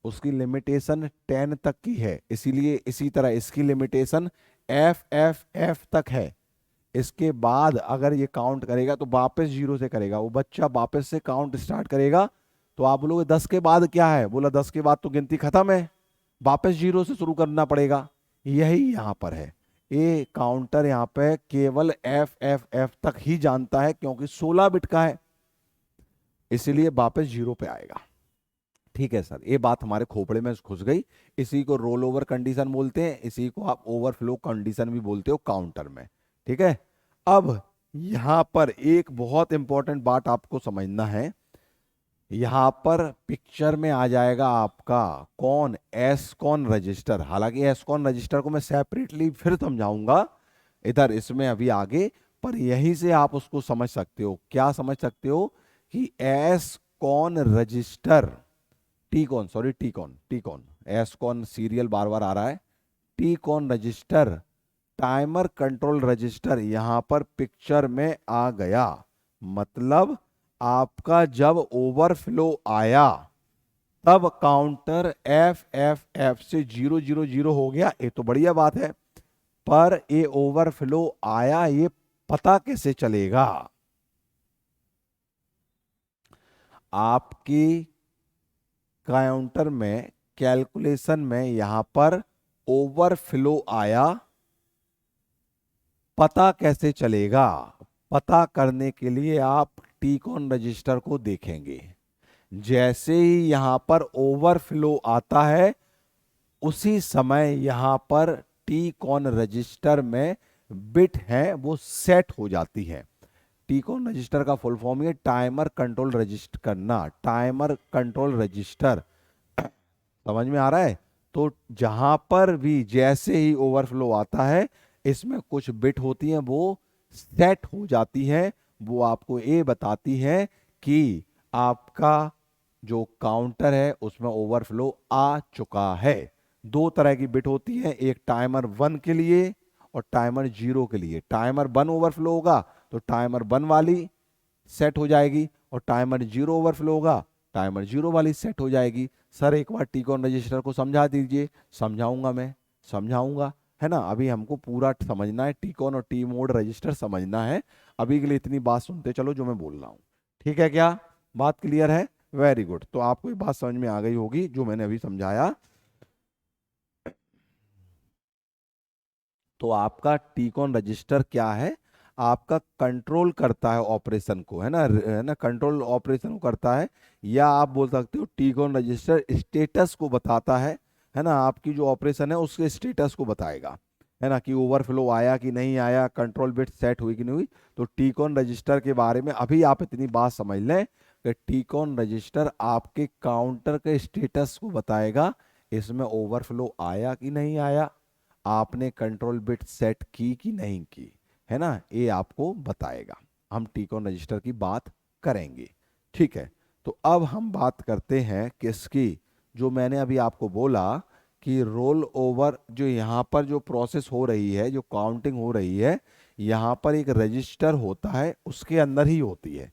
उसकी लिमिटेशन 10 तक की है, इसीलिए इसी तरह इसकी लिमिटेशन एफ एफ एफ तक है। इसके बाद अगर ये काउंट करेगा तो वापस 0 से करेगा, वो बच्चा वापस से काउंट स्टार्ट करेगा। तो आप बोलोगे 10 के बाद क्या है? बोला 10 के बाद तो गिनती खत्म है, वापस 0 से शुरू करना पड़ेगा। यही यहां पर है। ये काउंटर यहाँ पे केवल एफ एफ एफ तक ही जानता है क्योंकि 16 बिट का है, इसीलिए वापस 0 पे आएगा। ठीक है सर, ये बात हमारे खोपड़े में घुस गई। इसी को रोल ओवर कंडीशन बोलते हैं, इसी को आप ओवरफ्लो कंडीशन भी बोलते हो काउंटर में। ठीक है। अब यहां पर एक बहुत इंपॉर्टेंट बात आपको समझना है। यहां पर पिक्चर में आ जाएगा आपका कौन? एसकॉन रजिस्टर। हालांकि एसकॉन रजिस्टर को मैं सेपरेटली फिर समझाऊंगा इधर इसमें अभी आगे, पर यहीं से आप उसको समझ सकते हो। क्या समझ सकते हो? कि SCON register, T cone SCON serial बार बार आ रहा है। T cone register timer control register यहां पर पिक्चर में आ गया। मतलब आपका जब ओवरफ्लो आया तब काउंटर एफ एफ एफ से 0 0 0 हो गया, ये तो बढ़िया बात है। पर ये ओवरफ्लो आया, ये पता कैसे चलेगा? आपकी काउंटर में कैलकुलेशन में यहां पर ओवरफ्लो आया, पता कैसे चलेगा? पता करने के लिए आप टीकॉन रजिस्टर को देखेंगे। जैसे ही यहां पर ओवरफ्लो आता है उसी समय यहां पर टीकॉन रजिस्टर में बिट है वो सेट हो जाती है। टीकॉन रजिस्टर का फुल फॉर्म है टाइमर कंट्रोल रजिस्टर करना, टाइमर कंट्रोल रजिस्टर। समझ में आ रहा है? तो जहां पर भी जैसे ही ओवरफ्लो आता है इसमें कुछ बिट होती हैं वो सेट हो जाती है। वो आपको ये बताती है कि आपका जो काउंटर है उसमें ओवरफ्लो आ चुका है। दो तरह की बिट होती है, एक टाइमर 1 के लिए और टाइमर 0 के लिए। टाइमर 1 ओवरफ्लो होगा तो टाइमर 1 वाली सेट हो जाएगी, और टाइमर 0 ओवरफ्लो होगा टाइमर 0 वाली सेट हो जाएगी। सर एक बार टीकॉन रजिस्टर को समझा दीजिए। समझाऊंगा, मैं समझाऊंगा, है ना। अभी हमको पूरा समझना है, टीकॉन और टी मोड रजिस्टर समझना है। अभी के लिए इतनी बात सुनते चलो जो मैं बोल रहा हूँ। ठीक है, क्या बात क्लियर है? Very good. तो आपको ये बात समझ में आ गई होगी जो मैंने अभी समझाया। तो आपका टीकॉन रजिस्टर क्या है? आपका कंट्रोल करता है ऑपरेशन को, है ना, कंट्रोल ऑपरेशन को करता है। या आप बोल सकते हो टीकॉन रजिस्टर स्टेटस को बताता है ना, आपकी जो ऑपरेशन है उसके स्टेटस को बताएगा, है ना, कि ओवरफ्लो आया कि नहीं आया, कंट्रोल बिट सेट हुई कि नहीं हुई। तो टीकॉन रजिस्टर के बारे में अभी आप इतनी बात समझ लें कि टीकॉन रजिस्टर आपके काउंटर के स्टेटस को बताएगा, इसमें ओवरफ्लो आया कि नहीं आया, आपने कंट्रोल बिट सेट की कि नहीं की, है ना, ये आपको बताएगा। हम टीकॉन रजिस्टर की बात करेंगे। ठीक है। तो अब हम बात करते हैं किसकी? जो मैंने अभी आपको बोला कि रोल ओवर, जो यहाँ पर जो प्रोसेस हो रही है, जो काउंटिंग हो रही है, यहाँ पर एक रजिस्टर होता है उसके अंदर ही होती है।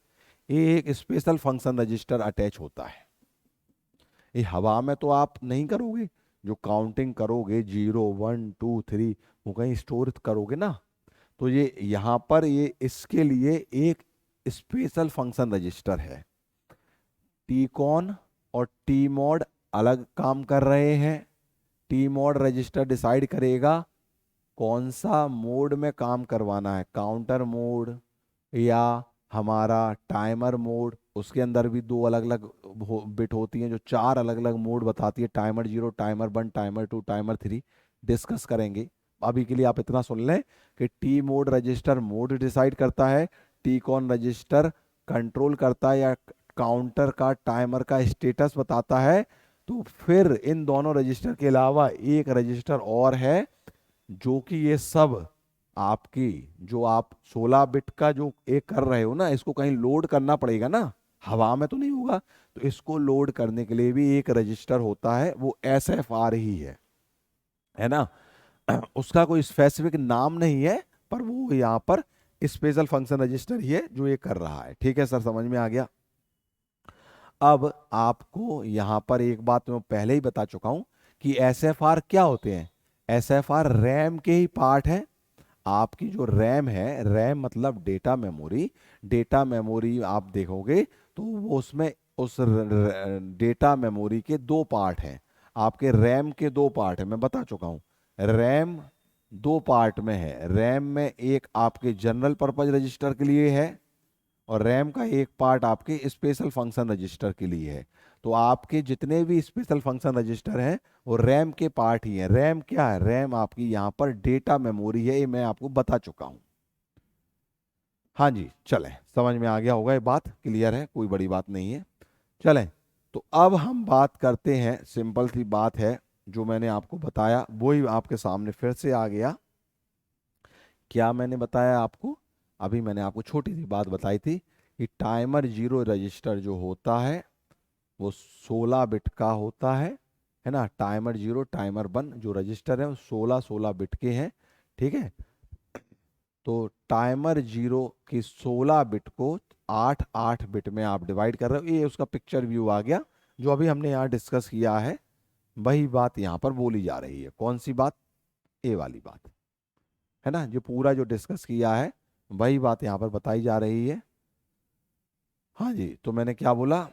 ये एक स्पेशल फंक्शन रजिस्टर अटैच होता है। ये हवा में तो आप नहीं करोगे, जो काउंटिंग करोगे 0 1 2 3 वो कहीं स्टोर करोगे ना। तो ये यहाँ पर ये इसके लिए एक स्पेशल फंक्शन रजिस्टर है। टीकॉन और टी मॉड अलग काम कर रहे हैं। टी मॉड रजिस्टर डिसाइड करेगा कौन सा मोड में काम करवाना है, काउंटर मोड या हमारा टाइमर मोड। उसके अंदर भी दो अलग अलग बिट होती हैं जो चार अलग अलग मोड बताती है, timer 0, timer 1, timer 2, timer 3। Discuss करेंगे। अभी के लिए आप इतना सुन लें कि T mode register mode decide करता है, टी कॉन रजिस्टर कंट्रोल करता है या काउंटर का टाइमर का स्टेटस बताता है। तो फिर इन दोनों रजिस्टर के अलावा एक रजिस्टर और है जो कि ये सब आपकी जो आप 16 बिट का जो एक कर रहे हो ना, इसको कहीं लोड करना पड़ेगा ना, हवा में तो नहीं होगा। तो इसको लोड करने के लिए भी एक रजिस्टर होता है, वो SFR ही है ना। उसका कोई स्पेसिफिक नाम नहीं है, पर वो यहाँ पर स्पेशल फंक्शन रजिस्टर ही है जो ये कर रहा है। ठीक है सर, समझ में आ गया। अब आपको यहाँ पर एक बात मैं पहले ही बता चुका हूं कि SFR क्या होते हैं। SFR रैम के ही पार्ट है। आपकी जो रैम है, रैम मतलब डेटा मेमोरी। डेटा मेमोरी आप देखोगे तो वो उसमें उस डेटा मेमोरी के दो पार्ट हैं। आपके रैम के दो पार्ट हैं, मैं बता चुका हूं। रैम दो पार्ट में है। रैम में एक आपके जनरल पर्पज रजिस्टर के लिए है और रैम का एक पार्ट आपके स्पेशल फंक्शन रजिस्टर के लिए है। तो आपके जितने भी स्पेशल फंक्शन रजिस्टर हैं वो रैम के पार्ट ही हैं। रैम क्या है? रैम आपकी यहाँ पर डेटा मेमोरी है, ये मैं आपको बता चुका हूँ। हाँ जी, चलें, समझ में आ गया होगा, ये बात क्लियर है, कोई बड़ी बात नहीं है। चलें, तो अब हम बात करते हैं, सिंपल सी बात है, जो मैंने आपको बताया वही आपके सामने फिर से आ गया। क्या मैंने बताया आपको? अभी मैंने आपको छोटी सी बात बताई थी कि टाइमर 0 रजिस्टर जो होता है वो 16 बिट का होता है ना। टाइमर 0, टाइमर 1 जो रजिस्टर है वो 16 बिट के हैं। ठीक है, तो टाइमर 0 की 16 बिट को 8 बिट में आप डिवाइड कर रहे हो। ये उसका पिक्चर व्यू आ गया जो अभी हमने यहाँ डिस्कस किया है। वही बात यहाँ पर बोली जा रही है। कौन सी बात? ए वाली बात, है ना। जो पूरा जो डिस्कस किया है वही बात यहाँ पर बताई जा रही है। हाँ जी, तो मैंने क्या बोला?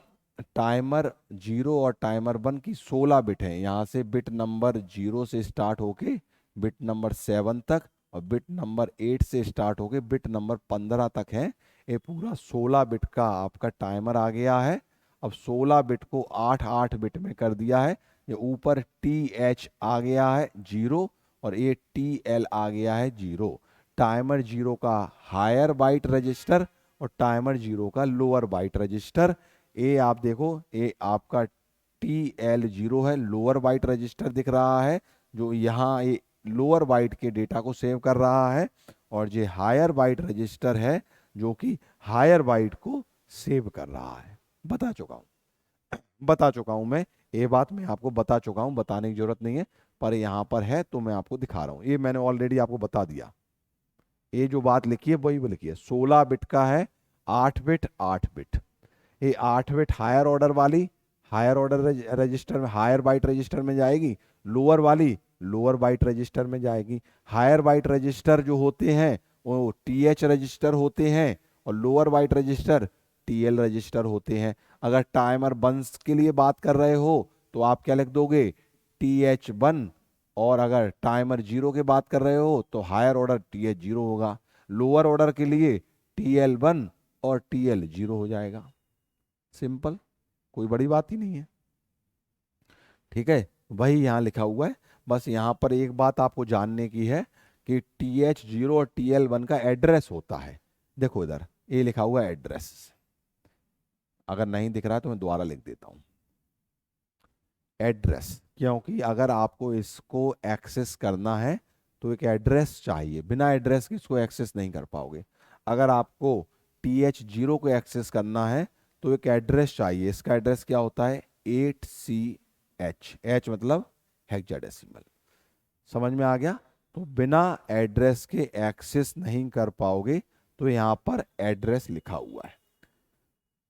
टाइमर 0 और टाइमर 1 की 16 बिट है। यहाँ से बिट नंबर 0 से स्टार्ट होके बिट नंबर 7 तक और बिट नंबर 8 से स्टार्ट होके बिट नंबर 15 तक है। ये पूरा 16 बिट का आपका टाइमर आ गया है। अब 16 बिट को 8 बिट में कर दिया है। ये ऊपर TH आ गया है 0 और ये TL आ गया है 0। टाइमर 0 का हायर बाइट रजिस्टर और टाइमर 0 का लोअर बाइट रजिस्टर। ए आप देखो, ए आपका TL0 है, लोअर बाइट रजिस्टर दिख रहा है जो यहाँ ये लोअर बाइट के डेटा को सेव कर रहा है। और ये हायर बाइट रजिस्टर है जो कि हायर बाइट को सेव कर रहा है। बता चुका हूं मैं, ये बात मैं आपको बता चुका हूं, बताने की जरूरत नहीं है, पर यहाँ पर है तो मैं आपको दिखा रहा हूँ। ये मैंने ऑलरेडी आपको बता दिया। ये जो बात लिखी है वही वो लिखी है। 16 बिट का है, 8 बिट। ये 8 बिट हायर ऑर्डर वाली हायर ऑर्डर रजिस्टर में, हायर बाइट रजिस्टर में जाएगी। लोअर वाली लोअर बाइट रजिस्टर में जाएगी। हायर बाइट रजिस्टर जो होते हैं वो TH रजिस्टर होते हैं और lower byte register TL register होते हैं। अगर टाइमर 1 के लिए बात कर रहे हो तो आप क्या लिख दोगे? TH1। और अगर टाइमर 0 की बात कर रहे हो तो हायर ऑर्डर TH0 होगा। लोअर ऑर्डर के लिए TL1 और TL0 हो जाएगा। सिंपल, कोई बड़ी बात ही नहीं है। ठीक है, वही यहाँ लिखा हुआ है। बस यहाँ पर एक बात आपको जानने की है कि TH0 और TL1 का एड्रेस होता है। देखो इधर ये लिखा हुआ है एड्रेस। अगर नहीं दिख रहा है तो मैं दोबारा लिख देता हूँ एड्रेस, क्योंकि अगर आपको इसको एक्सेस करना है तो एक एड्रेस चाहिए। बिना एड्रेस के इसको एक्सेस नहीं कर पाओगे। अगर आपको TH0 को एक्सेस करना है तो एक एड्रेस चाहिए। इसका एड्रेस क्या होता है? 8CH। H मतलब हेक्साडेसिमल। समझ में आ गया? तो बिना एड्रेस के एक्सेस नहीं कर पाओगे, तो यहाँ पर एड्रेस लिखा हुआ है।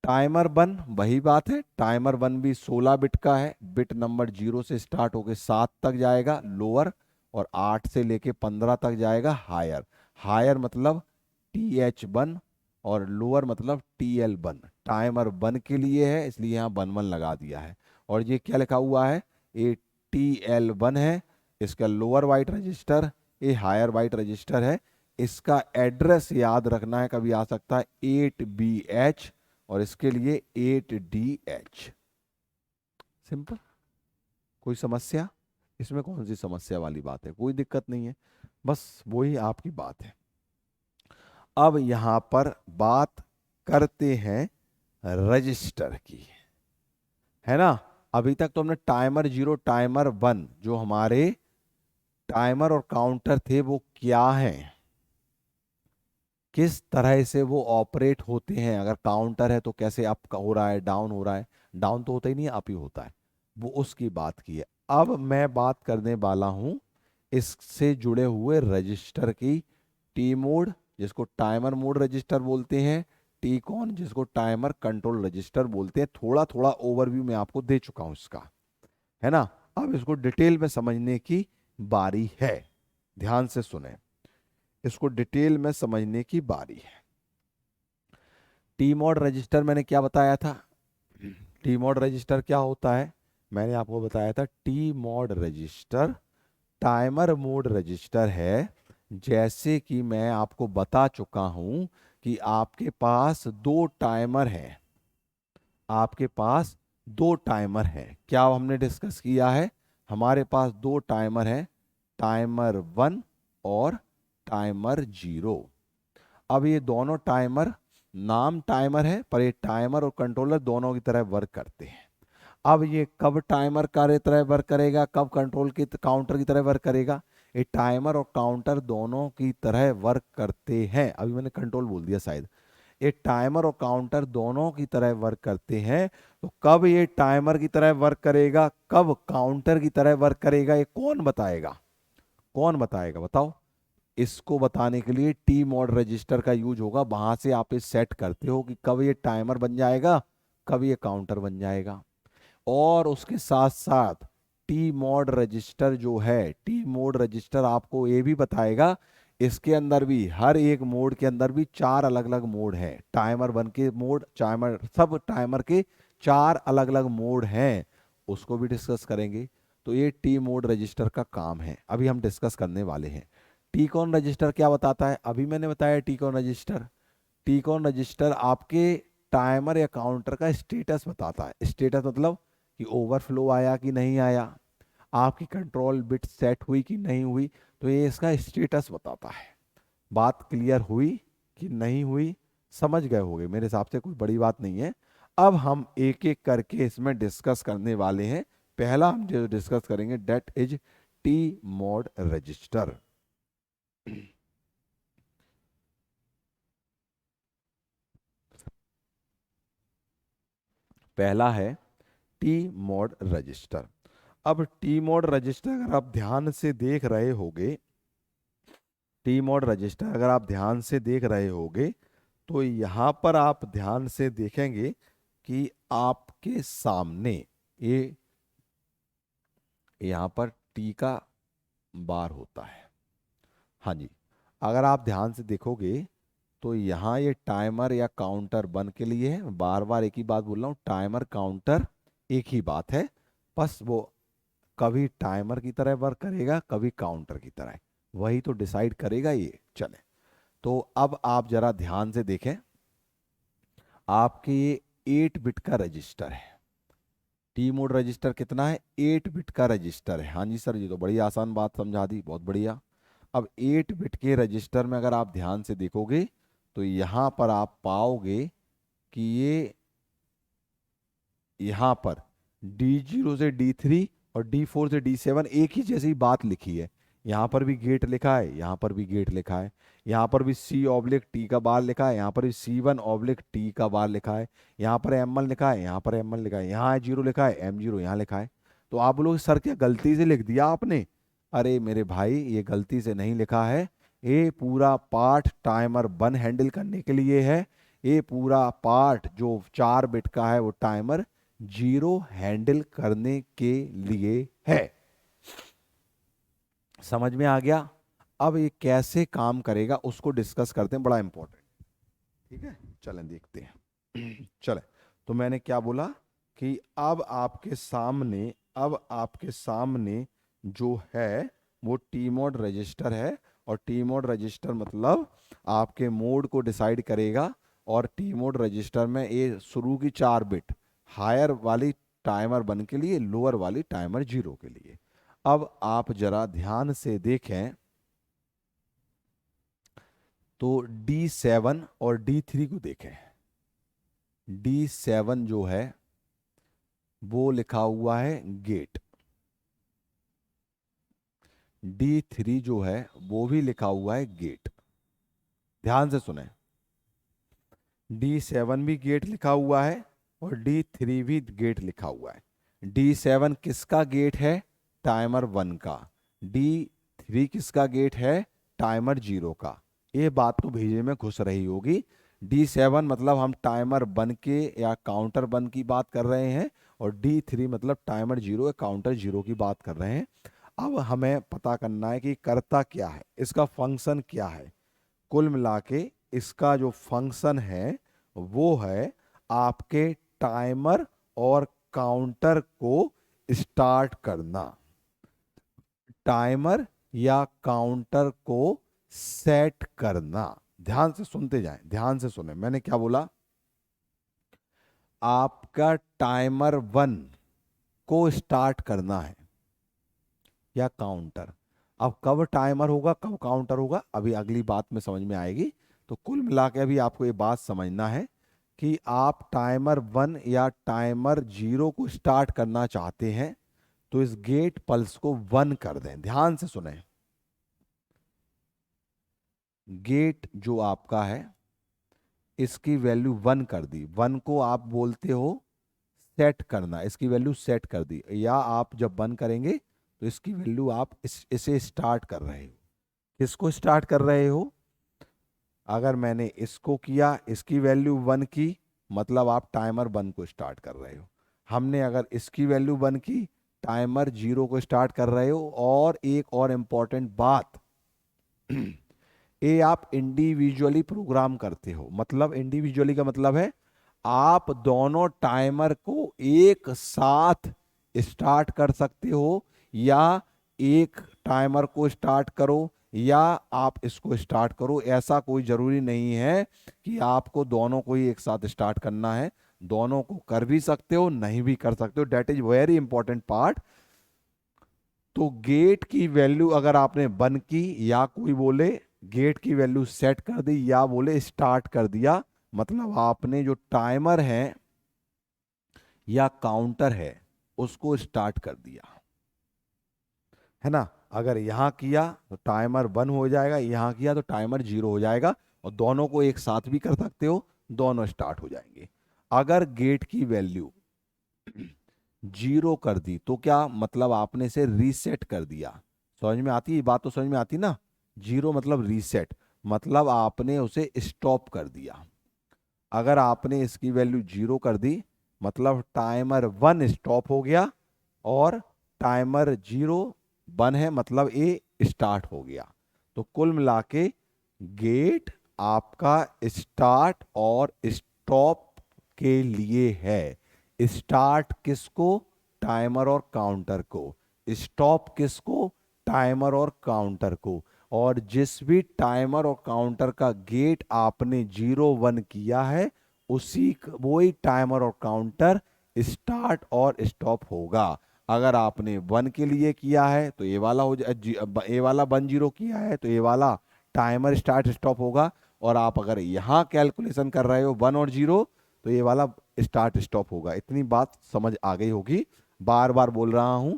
टाइमर 1 वही बात है, टाइमर 1 भी 16 बिट का है, बिट नंबर 0 से स्टार्ट होके 7 तक जाएगा लोअर, और 8 से लेके 15 तक जाएगा हायर। हायर मतलब TH1 और लोअर मतलब TL1। टाइमर 1 के लिए है इसलिए यहाँ 1 लगा दिया है। और ये क्या लिखा हुआ है, ये TL1 है, इसका लोअर बाइट रजिस्टर, ये हायर बाइट रजिस्टर है। इसका एड्रेस याद रखना है, कभी आ सकता है 8BH और इसके लिए 8DH। सिंपल, कोई समस्या इसमें? कौन सी समस्या वाली बात है? कोई दिक्कत नहीं है, बस वही आपकी बात है। अब यहां पर बात करते हैं रजिस्टर की, है ना। अभी तक तो हमने टाइमर 0 टाइमर 1 जो हमारे टाइमर और काउंटर थे वो क्या हैं, किस तरह से वो ऑपरेट होते हैं। अगर काउंटर है तो कैसे अप हो रहा है, डाउन हो रहा है, डाउन तो होता ही नहीं है, अप ही होता है, वो उसकी बात की है। अब मैं बात करने वाला हूं इससे जुड़े हुए रजिस्टर की। टी मोड जिसको टाइमर मोड रजिस्टर बोलते हैं, टी कॉन जिसको टाइमर कंट्रोल रजिस्टर बोलते हैं। थोड़ा थोड़ा ओवरव्यू मैं आपको दे चुका हूं इसका, है ना। अब इसको डिटेल में समझने की बारी है, ध्यान से सुने, इसको डिटेल में समझने की बारी है। टी मोड रजिस्टर मैंने क्या बताया था? टी मोड रजिस्टर क्या होता है? मैंने आपको बताया था T mode register timer mode register है। जैसे कि मैं आपको बता चुका हूं कि आपके पास दो टाइमर हैं, आपके पास दो टाइमर हैं। क्या हमने डिस्कस किया है? हमारे पास दो टाइमर हैं, टाइमर 1 और टाइमर 0। अब ये दोनों टाइमर, नाम टाइमर है पर ये टाइमर और कंट्रोलर दोनों की तरह वर्क करते हैं। अब ये कब टाइमर की तरह वर्क करेगा, कब कंट्रोल की काउंटर की तरह वर्क करेगा? ये टाइमर और काउंटर दोनों की तरह वर्क करते हैं। अभी मैंने कंट्रोल बोल दिया शायद। ये टाइमर और काउंटर दोनों की तरह वर्क करते हैं। तो कब ये टाइमर की तरह वर्क करेगा, कब काउंटर की तरह वर्क करेगा, ये कौन बताएगा? कौन बताएगा बताओ? इसको बताने के लिए टी मोड रजिस्टर का यूज होगा। वहां से आप इस सेट करते हो कि कब ये टाइमर बन जाएगा, कब ये काउंटर बन जाएगा। और उसके साथ साथ टी मोड रजिस्टर जो है, टी मोड रजिस्टर आपको ये भी बताएगा, इसके अंदर भी हर एक मोड के अंदर भी चार अलग अलग मोड हैं। टाइमर 1 के मोड, टाइमर सब टाइमर के चार अलग अलग मोड हैं, उसको भी डिस्कस करेंगे। तो ये टी मोड रजिस्टर का काम है, अभी हम डिस्कस करने वाले हैं। टी कॉन रजिस्टर क्या बताता है? अभी मैंने बताया T cone register. T cone register आपके टाइमर या काउंटर का स्टेटस बताता है। स्टेटस मतलब कि ओवरफ्लो आया कि नहीं आया, आपकी कंट्रोल बिट सेट हुई कि नहीं हुई, तो ये इसका स्टेटस बताता है। बात क्लियर हुई कि नहीं हुई? समझ गए होंगे मेरे हिसाब से, कोई बड़ी बात नहीं है। अब हम एक एक करके इसमें डिस्कस करने वाले हैं। पहला हम जो डिस्कस करेंगे that is TMOD register. पहला है टी मोड रजिस्टर। अब टी मोड रजिस्टर अगर आप ध्यान से देख रहे होगे, टी मोड रजिस्टर अगर आप ध्यान से देख रहे होगे तो यहां पर आप ध्यान से देखेंगे कि आपके सामने ये यहां पर टी का बार होता है। हाँ जी, अगर आप ध्यान से देखोगे तो यहाँ ये टाइमर या काउंटर 1 के लिए है। बार बार एक ही बात बोल रहा हूँ, टाइमर काउंटर एक ही बात है, बस वो कभी टाइमर की तरह वर्क करेगा, कभी काउंटर की तरह, वही तो डिसाइड करेगा ये। चले, तो अब आप जरा ध्यान से देखें, आपके ये 8 बिट का रजिस्टर है। टी मोड रजिस्टर कितना है? 8 बिट का रजिस्टर है। हाँ जी सर, ये तो बड़ी आसान बात समझा दी, बहुत बढ़िया। अब 8 बिट के रजिस्टर में अगर आप ध्यान से देखोगे तो यहां पर आप पाओगे कि ये यहां पर D0 से D3 और D4 से D7 एक ही जैसी बात लिखी है। यहां पर भी गेट लिखा है, यहां पर भी गेट लिखा है, यहां पर भी C/T का बार लिखा है, यहां पर भी C1/T का बार लिखा है, यहां पर M1 लिखा है, यहां पर M1 लिखा है, यहां 0 लिखा है, M0 यहां लिखा है। तो आप बोलोगे सर क्या गलती से लिख दिया आपने? अरे मेरे भाई, ये गलती से नहीं लिखा है, ये पूरा पार्ट टाइमर 1 हैंडल करने के लिए है, ये पूरा पार्ट जो 4 बिट का है वो टाइमर 0 हैंडल करने के लिए है। समझ में आ गया? अब ये कैसे काम करेगा उसको डिस्कस करते हैं, बड़ा इंपॉर्टेंट। ठीक है, चलें देखते हैं। चलें, तो मैंने क्या बोला कि अब आपके सामने जो है वो टी मोड रजिस्टर है, और टी मोड रजिस्टर मतलब आपके मोड को डिसाइड करेगा। और टी मोड रजिस्टर में ये शुरू की 4 बिट, हायर वाली टाइमर 1 के लिए, लोअर वाली टाइमर 0 के लिए। अब आप जरा ध्यान से देखें तो D7 और D3 को देखें। D7 जो है वो लिखा हुआ है गेट, D3 जो है वो भी लिखा हुआ है गेट। ध्यान से सुने, D7 भी गेट लिखा हुआ है और D3 भी गेट लिखा हुआ है। D7 किसका गेट है? टाइमर 1 का। D3 किसका गेट है? टाइमर 0 का। ये बात तो भेजे में घुस रही होगी। D7 मतलब हम टाइमर 1 के या काउंटर 1 की बात कर रहे हैं, और D3 मतलब टाइमर 0 या काउंटर 0 की बात कर रहे हैं। अब हमें पता करना है कि करता क्या है, इसका फंक्शन क्या है। कुल मिला के इसका जो फंक्शन है वो है आपके टाइमर और काउंटर को स्टार्ट करना, टाइमर या काउंटर को सेट करना। ध्यान से सुनते जाएं, ध्यान से सुने, मैंने क्या बोला? आपका टाइमर 1 को स्टार्ट करना है या काउंटर। अब कब टाइमर होगा कब काउंटर होगा अभी अगली बात में समझ में आएगी। तो कुल मिला के अभी आपको ये बात समझना है कि आप टाइमर 1 या टाइमर 0 को स्टार्ट करना चाहते हैं तो इस गेट पल्स को 1 कर दें। ध्यान से सुने, गेट जो आपका है इसकी वैल्यू 1 कर दी। 1 को आप बोलते हो सेट करना, इसकी वैल्यू सेट कर दी। या आप जब 1 करेंगे तो इसकी वैल्यू आप इसे स्टार्ट कर रहे हो। किसको स्टार्ट कर रहे हो? अगर मैंने इसको किया, इसकी वैल्यू 1 की, मतलब आप टाइमर 1 को स्टार्ट कर रहे हो। हमने अगर इसकी वैल्यू 1 की, टाइमर 0 को स्टार्ट कर रहे हो। और एक और इंपॉर्टेंट बात, ये आप इंडिविजुअली प्रोग्राम करते हो। मतलब इंडिविजुअली का मतलब है आप दोनों टाइमर को एक साथ स्टार्ट कर सकते हो, या एक टाइमर को स्टार्ट करो या आप इसको स्टार्ट करो। ऐसा कोई जरूरी नहीं है कि आपको दोनों को ही एक साथ स्टार्ट करना है। दोनों को कर भी सकते हो, नहीं भी कर सकते हो। That is very important part. तो गेट की वैल्यू अगर आपने 1 की, या कोई बोले गेट की वैल्यू सेट कर दी, या बोले स्टार्ट कर दिया, मतलब आपने जो टाइमर है या काउंटर है उसको स्टार्ट कर दिया, है ना। अगर यहां किया तो टाइमर 1 हो जाएगा, यहां किया तो टाइमर 0 हो जाएगा। और दोनों को एक साथ भी कर सकते हो, दोनों स्टार्ट हो जाएंगे। अगर गेट की वैल्यू 0 कर दी तो क्या मतलब? आपने इसे रीसेट कर दिया। समझ में आती है बात? तो समझ में आती ना। 0 मतलब रीसेट, मतलब आपने उसे स्टॉप कर दिया। अगर आपने इसकी वैल्यू 0 कर दी मतलब टाइमर 1 स्टॉप हो गया, और टाइमर 0 1 है मतलब ये स्टार्ट हो गया। तो कुल मिला के गेट आपका स्टार्ट और स्टॉप के लिए है। स्टार्ट किसको? टाइमर और काउंटर को। स्टॉप किसको? टाइमर और काउंटर को। और जिस भी टाइमर और काउंटर का गेट आपने 0 1 किया है उसी वही टाइमर और काउंटर स्टार्ट और स्टॉप होगा। अगर आपने 1 के लिए किया है तो ये वाला ये वाला 1 0 किया है तो ये वाला टाइमर स्टार्ट स्टॉप होगा। और आप अगर यहाँ कैलकुलेशन कर रहे हो 1 और 0 तो ये वाला स्टार्ट स्टॉप होगा। इतनी बात समझ आ गई होगी। बार बार बोल रहा हूं,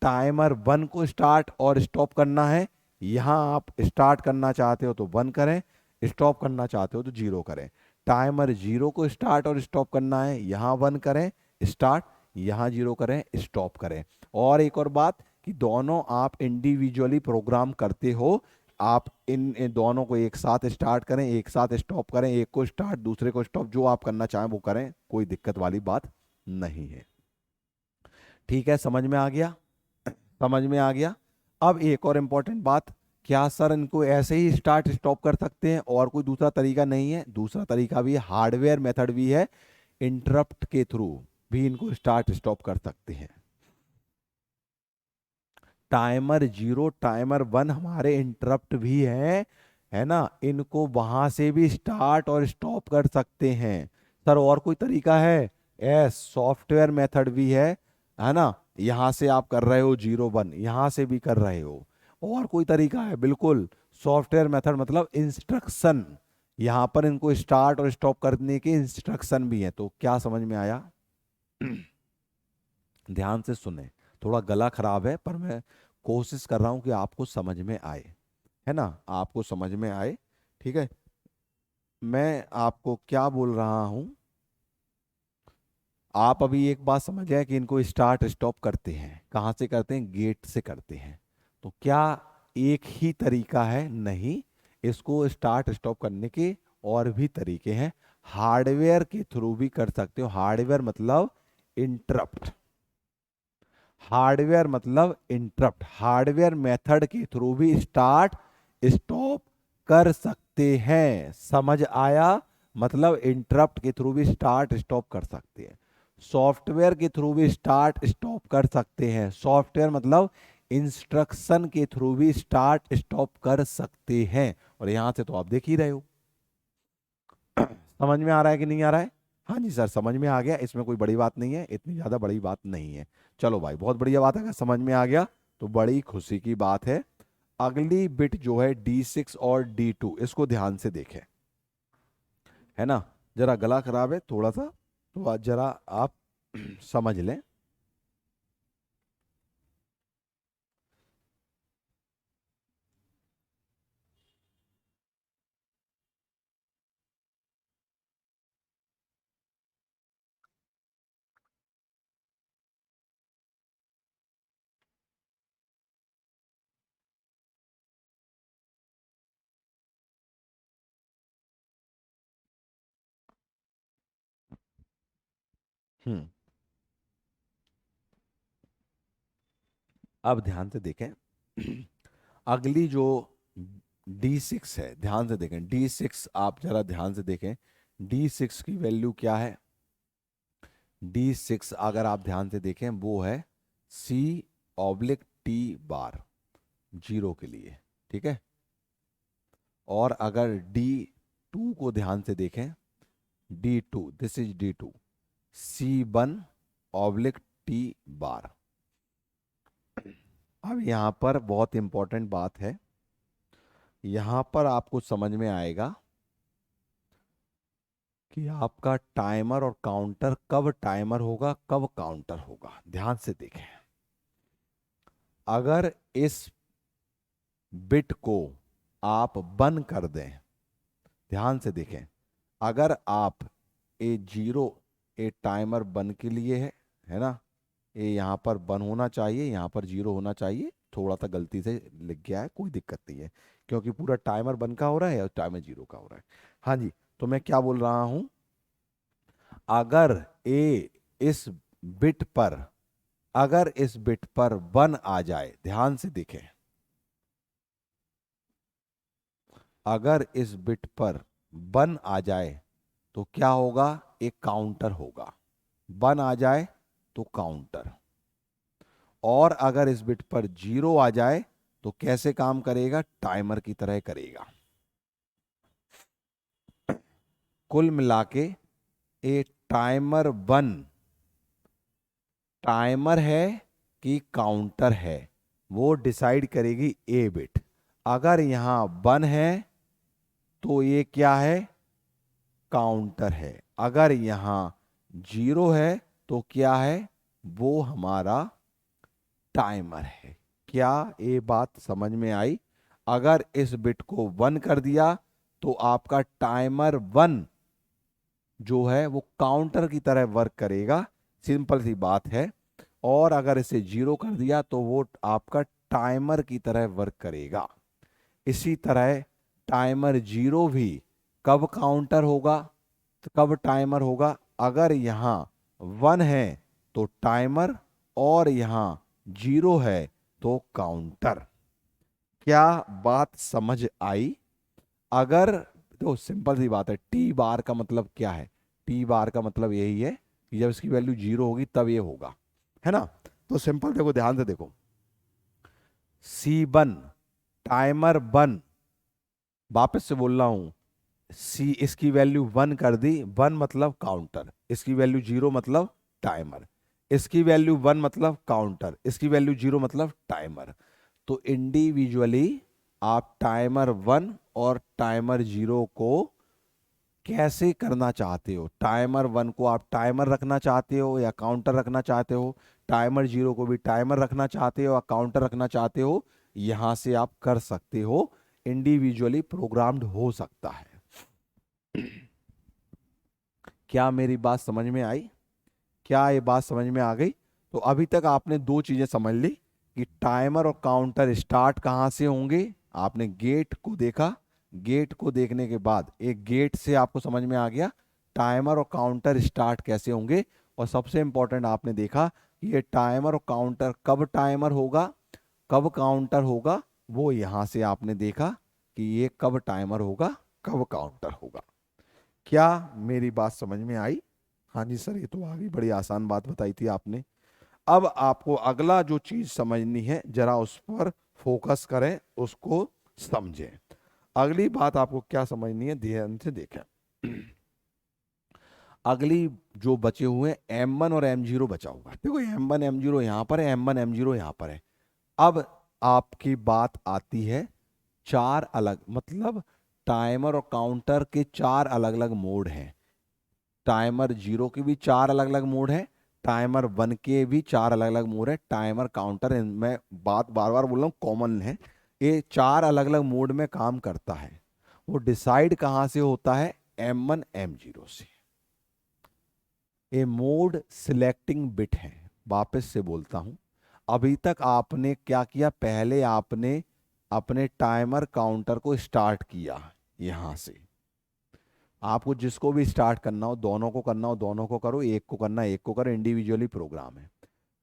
टाइमर 1 को स्टार्ट और स्टॉप करना है। यहां आप स्टार्ट करना चाहते हो तो 1 करें, स्टॉप करना चाहते हो तो 0 करें। टाइमर 0 को स्टार्ट और स्टॉप करना है, यहां 1 करें स्टार्ट, यहां 0 करें स्टॉप करें। और एक और बात कि दोनों आप इंडिविजुअली प्रोग्राम करते हो आप इन दोनों को एक साथ स्टार्ट करें, एक साथ स्टॉप करें, एक को स्टार्ट दूसरे को स्टॉप, जो आप करना चाहें वो करें, कोई दिक्कत वाली बात नहीं है। ठीक है, समझ में आ गया? समझ में आ गया। अब एक और इम्पॉर्टेंट बात, क्या सर इनको ऐसे ही स्टार्ट स्टॉप कर सकते हैं और कोई दूसरा तरीका नहीं है? दूसरा तरीका भी है, हार्डवेयर मेथड भी है, इंटरप्ट के थ्रू भी इनको स्टार्ट स्टॉप कर सकते हैं। टाइमर 0, टाइमर 1 हमारे इंटरप्ट भी है ना, इनको वहां से भी स्टार्ट और स्टॉप कर सकते हैं। सर और कोई तरीका है? यस, सॉफ्टवेयर मेथड भी है ना, यहां से आप कर रहे हो 0 1, यहां से भी कर रहे हो। और कोई तरीका है? बिल्कुल, सॉफ्टवेयर मेथड मतलब इंस्ट्रक्शन, यहां पर इनको स्टार्ट और स्टॉप करने के इंस्ट्रक्शन भी है। तो क्या समझ में आया? ध्यान से सुने, थोड़ा गला खराब है पर मैं कोशिश कर रहा हूं कि आपको समझ में आए, है ना, आपको समझ में आए। ठीक है, मैं आपको क्या बोल रहा हूं, आप अभी एक बात समझ गए कि इनको स्टार्ट स्टॉप करते हैं, कहाँ से करते हैं? गेट से करते हैं। तो क्या एक ही तरीका है? नहीं, इसको स्टार्ट स्टॉप करने के और भी तरीके हैं। हार्डवेयर के थ्रू भी कर सकते हो। हार्डवेयर मतलब इंटरप्ट, हार्डवेयर मतलब इंटरप्ट, हार्डवेयर मेथड के थ्रू भी स्टार्ट स्टॉप कर सकते हैं। समझ आया? मतलब इंटरप्ट के थ्रू भी स्टार्ट स्टॉप कर सकते हैं। सॉफ्टवेयर के थ्रू भी स्टार्ट स्टॉप कर सकते हैं। सॉफ्टवेयर मतलब इंस्ट्रक्शन के थ्रू भी स्टार्ट स्टॉप कर सकते हैं। और यहां से तो आप देख ही रहे हो। समझ में आ रहा है कि नहीं आ रहा है? हाँ जी सर, समझ में आ गया, इसमें कोई बड़ी बात नहीं है, इतनी ज्यादा बड़ी बात नहीं है। चलो भाई, बहुत बढ़िया बात है, अगर समझ में आ गया तो बड़ी खुशी की बात है। अगली बिट जो है D6 और D2, इसको ध्यान से देखें, है ना। जरा गला खराब है थोड़ा सा, तो आज जरा आप समझ लें। हम्म, अब ध्यान से देखें। अगली जो D6 है, ध्यान से देखें, D6 आप जरा ध्यान से देखें, D6 की वैल्यू क्या है? D6 अगर आप ध्यान से देखें वो है C/T जीरो के लिए, ठीक है। और अगर D2 को ध्यान से देखें, D2, this is D2, C1/T। अब यहां पर बहुत इंपॉर्टेंट बात है, यहां पर आपको समझ में आएगा कि आपका टाइमर और काउंटर कब टाइमर होगा, कब काउंटर होगा। ध्यान से देखें, अगर इस बिट को आप बंद कर दें, ध्यान से देखें, अगर आप ए जीरो, ए टाइमर बंद के लिए है ना, ये यहाँ पर बंद होना चाहिए, यहाँ पर जीरो होना चाहिए, थोड़ा सा गलती से लिख गया है, कोई दिक्कत नहीं है, क्योंकि पूरा टाइमर बंद का हो रहा है और टाइमर जीरो का हो रहा है। हाँ जी, तो मैं क्या बोल रहा हूं, अगर ए इस बिट पर, अगर इस बिट पर वन आ जाए, ध्यान से देखें, अगर इस बिट पर वन आ जाए तो क्या होगा? एक काउंटर होगा। वन आ जाए तो काउंटर। और अगर इस बिट पर जीरो आ जाए तो कैसे काम करेगा? टाइमर की तरह करेगा। कुल मिला के ए टाइमर वन टाइमर है कि काउंटर है, वो डिसाइड करेगी ए बिट। अगर यहां वन है तो ये क्या है? काउंटर है। अगर यहां जीरो है तो क्या है? वो हमारा टाइमर है। क्या ये बात समझ में आई? अगर इस बिट को वन कर दिया तो आपका टाइमर वन जो है वो काउंटर की तरह वर्क करेगा, सिंपल सी बात है। और अगर इसे जीरो कर दिया तो वो आपका टाइमर की तरह वर्क करेगा। इसी तरह टाइमर 0 भी कब काउंटर होगा, तो कब टाइमर होगा, अगर यहाँ 1 है तो टाइमर और यहाँ 0 है तो काउंटर। क्या बात समझ आई? अगर तो सिंपल सी बात है, टी बार का मतलब क्या है, टी बार का मतलब यही है कि जब इसकी वैल्यू 0 होगी तब ये होगा, है ना। तो सिंपल देखो, ध्यान से देखो, C1 टाइमर 1, वापस से बोल रहा हूं, सी इसकी वैल्यू 1 कर दी, 1 मतलब काउंटर, इसकी वैल्यू 0 मतलब टाइमर, इसकी वैल्यू 1 मतलब काउंटर, इसकी वैल्यू 0 मतलब टाइमर। तो इंडिविजुअली आप टाइमर 1 और टाइमर 0 को कैसे करना चाहते हो, टाइमर 1 को आप टाइमर रखना चाहते हो या काउंटर रखना चाहते हो, टाइमर 0 को भी टाइमर रखना चाहते हो या काउंटर रखना चाहते हो, यहां से आप कर सकते हो, इंडिविजुअली प्रोग्राम्ड हो सकता है। क्या मेरी बात समझ में आई? क्या ये बात समझ में आ गई? तो अभी तक आपने दो चीजें समझ ली कि टाइमर और काउंटर स्टार्ट कहां से होंगे। आपने गेट को देखा, गेट को देखने के बाद एक गेट से आपको समझ में आ गया टाइमर और काउंटर स्टार्ट कैसे होंगे। और सबसे इंपॉर्टेंट आपने देखा कि ये टाइमर और काउंटर कब टाइमर होगा, कब काउंटर होगा, वो यहां से आपने देखा कि ये कब टाइमर होगा, कब काउंटर होगा। क्या मेरी बात समझ में आई? हाँ जी सर, ये तो आ गई, बड़ी आसान बात बताई थी आपने। अब आपको अगला जो चीज समझनी है, जरा उस पर फोकस करें, उसको समझें। अगली बात आपको क्या समझनी है, ध्यान से देखें। अगली जो बचे हुए M1 और M0 बचा हुआ है, देखो M1 M0 यहां पर है, M1 M0 यहां पर है। अब आपकी बात आती है चार अलग, मतलब टाइमर और काउंटर के चार अलग अलग मोड हैं। टाइमर 0 के भी चार अलग अलग मोड है, टाइमर 1 के भी चार अलग अलग मोड है, टाइमर काउंटर, मैं बात बार बार बोल रहा हूँ कॉमन है, ये चार अलग अलग मोड में काम करता है। वो डिसाइड कहां से होता है, M1 M0 से। ये मोड सिलेक्टिंग बिट है। वापस से बोलता हूं, अभी तक आपने क्या किया, पहले आपने अपने टाइमर काउंटर को स्टार्ट किया यहां से। आपको जिसको भी स्टार्ट करना हो, दोनों को करना हो दोनों को करो, एक को करना एक को करो, इंडिविजुअली प्रोग्राम है।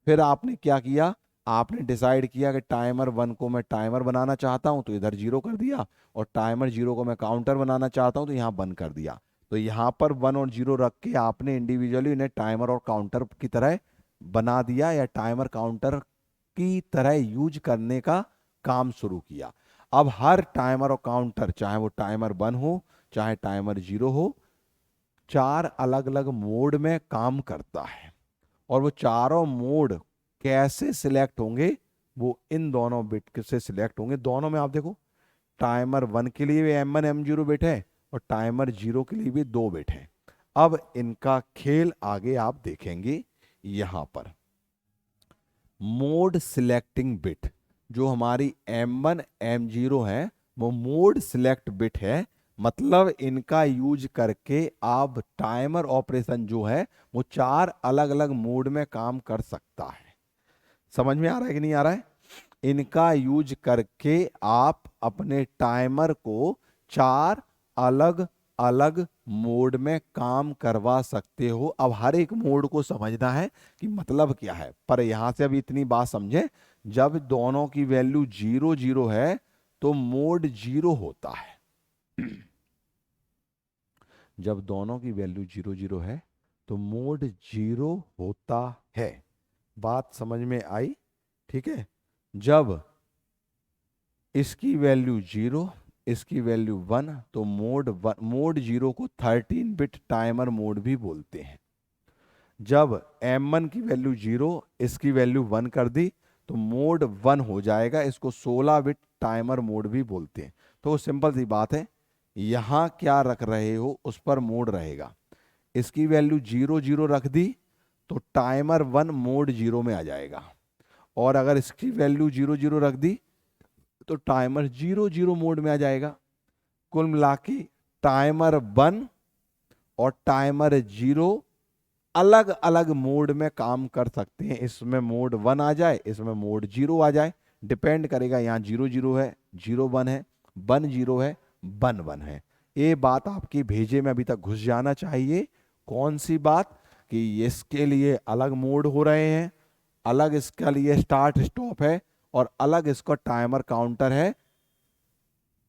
फिर आपने क्या किया, आपने डिसाइड किया कि टाइमर 1 को मैं टाइमर बनाना चाहता हूं तो इधर 0 कर दिया, और टाइमर 0 को मैं काउंटर बनाना चाहता हूं तो यहां 1 कर दिया। तो यहां पर 1 और 0 रख के आपने इंडिविजुअली इन्हें टाइमर और काउंटर की तरह बना दिया, या टाइमर काउंटर की तरह यूज करने का काम शुरू किया। अब हर टाइमर और काउंटर, चाहे वो टाइमर 1 हो चाहे टाइमर 0 हो, चार अलग अलग मोड में काम करता है। और वो चारों मोड कैसे सिलेक्ट होंगे, वो इन दोनों बिट से सिलेक्ट होंगे। दोनों में आप देखो, टाइमर 1 के लिए भी M1 M0 बिट है और टाइमर 0 के लिए भी 2 बिट है। अब इनका खेल आगे आप देखेंगे। यहां पर मोड सिलेक्टिंग बिट, जो हमारी M1 M0 है, वो मोड सिलेक्ट बिट है। मतलब इनका यूज करके आप टाइमर ऑपरेशन जो है वो चार अलग अलग मोड में काम कर सकता है। समझ में आ रहा है कि नहीं आ रहा है? इनका यूज करके आप अपने टाइमर को चार अलग अलग मोड में काम करवा सकते हो। अब हर एक मोड को समझना है कि मतलब क्या है, पर यहां से अभी इतनी बात समझे, जब दोनों की वैल्यू 0 0 है तो मोड 0 होता है। जब दोनों की वैल्यू 0 0 है तो मोड 0 होता है। बात समझ में आई? ठीक है। जब इसकी वैल्यू 0, इसकी वैल्यू 1, तो मोड 0 को 13 बिट टाइमर मोड भी बोलते हैं। जब M1 की वैल्यू 0, इसकी वैल्यू 1 कर दी तो मोड 1 हो जाएगा, इसको 16 बिट टाइमर मोड भी बोलते हैं। तो सिंपल सी बात है, यहां क्या रख रहे हो उस पर मोड रहेगा। इसकी वैल्यू 0 0 रख दी तो टाइमर 1 मोड 0 में आ जाएगा, और अगर इसकी वैल्यू 0 0 रख दी तो टाइमर 0 0 मोड में आ जाएगा। कुल मिला के टाइमर 1 और टाइमर 0 अलग अलग मोड में काम कर सकते हैं। इसमें मोड 1 आ जाए, इसमें मोड 0 आ जाए, डिपेंड करेगा यहाँ 0 0 है, 0 1 है, बन 0 है, बन 1 है। ये बात आपकी भेजे में अभी तक घुस जाना चाहिए। कौन सी बात? कि इसके लिए अलग मोड हो रहे हैं, अलग इसका लिए स्टार्ट स्टॉप है, और अलग इसका टाइमर काउंटर है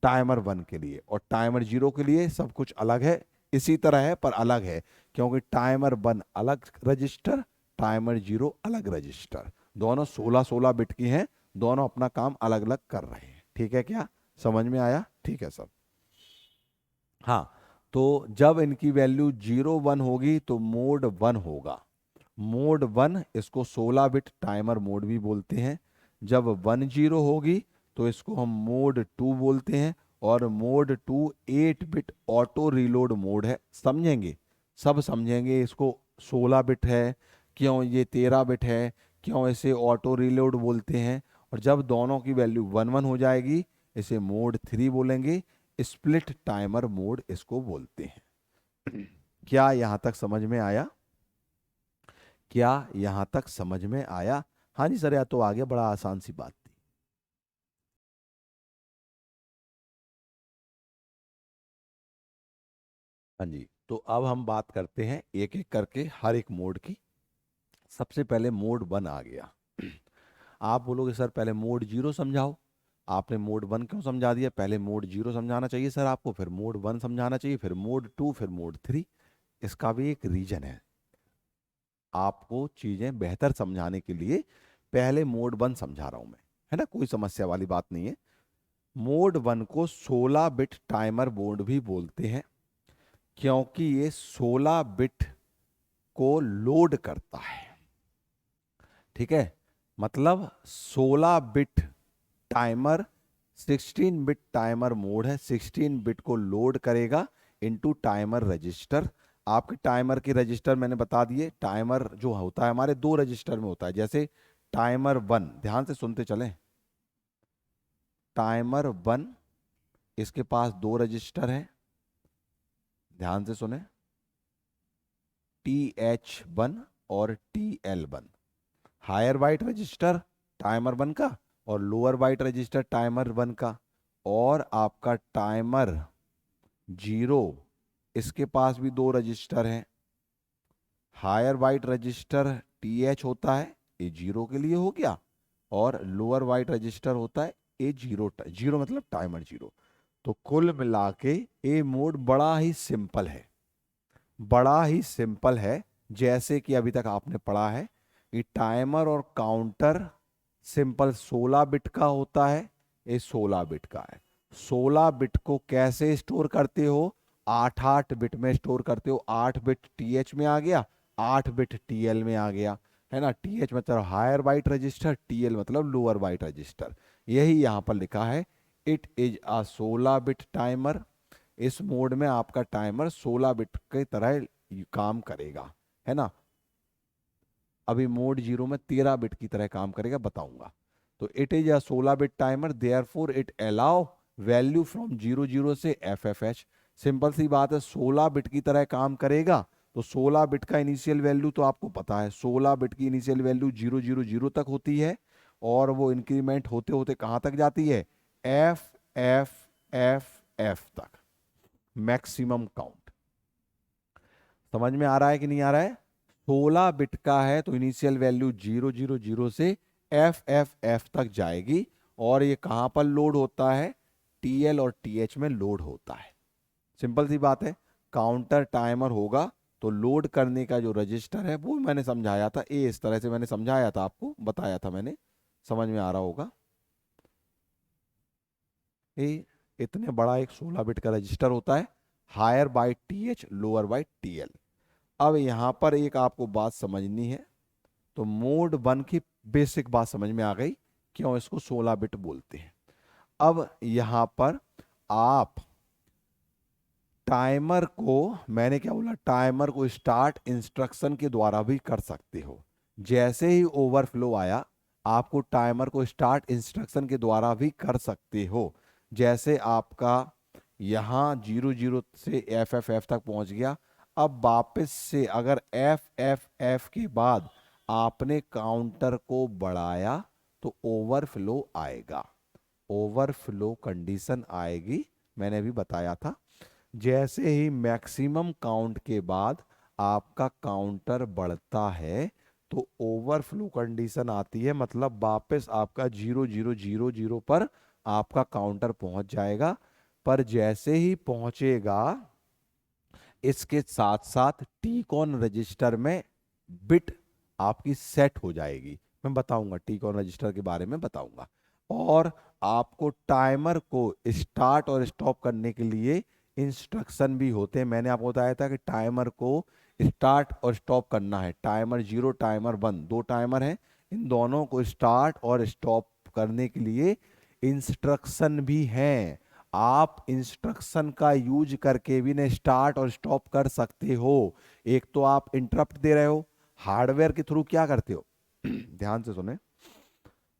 टाइमर 1 के लिए, और टाइमर 0 के लिए सब कुछ अलग है। इसी तरह है पर अलग है, क्योंकि टाइमर 1 अलग रजिस्टर, टाइमर 0 अलग रजिस्टर, दोनों 16-16 बिट की हैं, दोनों अपना काम अलग अलग कर रहे हैं। ठीक है, क्या समझ में आया? ठीक है सब। हाँ, तो जब इनकी वैल्यू 0-1 होगी तो मोड 1 होगा। मोड 1 इसको 16 बिट टाइमर मोड भी बोलते हैं। जब 1-0 होगी तो इसको हम मोड 2 बोलते हैं, और mode 2 8 bit auto reload mode है। समझेंगे, सब समझेंगे। इसको 16 बिट है, क्यों ये 13 बिट है, क्यों इसे ऑटो रीलोड बोलते हैं। और जब दोनों की वैल्यू 1-1 हो जाएगी, इसे मोड 3 बोलेंगे। स्प्लिट टाइमर मोड इसको बोलते हैं। क्या यहां तक समझ में आया? क्या यहां तक समझ में आया? हाँ जी सर, या तो आगे, बड़ा आसान सी बात थी। हाँ जी, तो अब हम बात करते हैं एक एक करके हर एक मोड की। सबसे पहले मोड 1 आ गया। आप बोलोगे सर पहले मोड 0 समझाओ। आपने मोड 1 क्यों समझा दिया? पहले मोड 0 समझाना चाहिए सर आपको, फिर मोड 1 समझाना चाहिए, फिर मोड 2, फिर मोड 3। इसका भी एक रीजन है। आपको चीजें बेहतर समझाने के लिए पहले मोड 1 समझा रहा हूं मैं, है ना, कोई समस्या वाली बात नहीं है। मोड 1 को 16 बिट टाइमर मोड भी बोलते हैं, क्योंकि ये 16 बिट को लोड करता है। ठीक है, मतलब 16 bit timer, 16 bit timer mode है, 16 बिट को लोड करेगा इनटू टाइमर रजिस्टर। आपके टाइमर के रजिस्टर मैंने बता दिए। टाइमर जो होता है हमारे दो रजिस्टर में होता है, जैसे टाइमर 1, ध्यान से सुनते चलें। टाइमर 1, इसके पास दो रजिस्टर हैं, ध्यान से सुने, TH1 और TL1। Higher byte register timer 1 का, और लोअर बाइट रजिस्टर टाइमर 1 का। और आपका टाइमर 0, इसके पास भी दो रजिस्टर हैं। हायर बाइट रजिस्टर TH होता है, ये 0 के लिए हो गया, और लोअर बाइट रजिस्टर होता है ये 0, 0 मतलब टाइमर 0। तो कुल मिला के ये मोड बड़ा ही सिंपल है, बड़ा ही सिंपल है। जैसे कि अभी तक आपने पढ़ा है कि टाइमर और काउंटर सिंपल 16 बिट का होता है, ये 16 बिट का है। 16 बिट को कैसे स्टोर करते हो? 8-8 बिट में स्टोर करते हो। 8 बिट TH में आ गया, 8 बिट TL में आ गया, है ना। TH मतलब हायर बाइट रजिस्टर, TL मतलब लोअर बाइट रजिस्टर। यही यहां पर लिखा है, it is a 16 bit timer. इस मोड में आपका टाइमर 16 बिट की तरह काम करेगा, है ना। अभी मोड 0 में 13 बिट की तरह काम करेगा, बताऊंगा। तो it is a 16 bit timer, therefore it allow value from 00 से FFH। सिंपल सी बात है, 16 बिट की तरह काम करेगा। तो 16 बिट का इनिशियल वैल्यू तो आपको पता है, 16 बिट की इनिशियल वैल्यू 000 तक होती है, और वो इंक्रीमेंट होते होते कहां तक जाती है? FFFF तक, मैक्सिमम काउंट। समझ में आ रहा है कि नहीं आ रहा है? 16 बिट का है तो इनिशियल वैल्यू 000 से FFF तक जाएगी, और ये कहां पर लोड होता है? TL और TH में लोड होता है। सिंपल सी बात है, काउंटर टाइमर होगा तो लोड करने का जो रजिस्टर है वो मैंने समझाया था, ये इस तरह से मैंने समझाया था, आपको बताया था मैंने, समझ में आ रहा होगा। ये इतने बड़ा एक 16 बिट का रजिस्टर होता है, higher by TH, lower by TL। अब यहां पर एक आपको बात समझनी है। तो मोड 1 की बेसिक बात समझ में आ गई, क्यों इसको 16 बिट बोलते हैं। अब यहां पर आप टाइमर को, मैंने क्या बोला, टाइमर को स्टार्ट इंस्ट्रक्शन के द्वारा भी कर सकते हो। जैसे ही ओवरफ्लो आया, आपको टाइमर को स्टार्ट इंस्ट्रक्शन के द्वारा भी कर सकते हो। जैसे आपका यहां 00 से FFF तक पहुंच गया, अब वापस से अगर FFF के बाद आपने काउंटर को बढ़ाया तो ओवरफ्लो आएगा। ओवरफ्लो कंडीशन आएगी, मैंने अभी बताया था। जैसे ही मैक्सिमम काउंट के बाद आपका काउंटर बढ़ता है तो ओवरफ्लो कंडीशन आती है, मतलब वापस आपका 0000 पर आपका काउंटर पहुंच जाएगा। पर जैसे ही पहुंचेगा, इसके साथ साथ टीकॉन रजिस्टर में बिट आपकी सेट हो जाएगी। मैं बताऊंगा, टीकॉन रजिस्टर के बारे में बताऊंगा। और आपको टाइमर को स्टार्ट और स्टॉप करने के लिए इंस्ट्रक्शन भी होते हैं। मैंने आपको बताया था कि टाइमर को स्टार्ट और स्टॉप करना है। टाइमर 0, टाइमर 1, दो टाइमर हैं। इन दोनों को स्टार्ट और स्टॉप करने के लिए इंस्ट्रक्शन भी हैं। आप इंस्ट्रक्शन का यूज करके भी ने स्टार्ट और स्टॉप कर सकते हो। एक तो आप इंटरप्ट दे रहे हो, हार्डवेयर के थ्रू क्या करते हो ध्यान से सुने।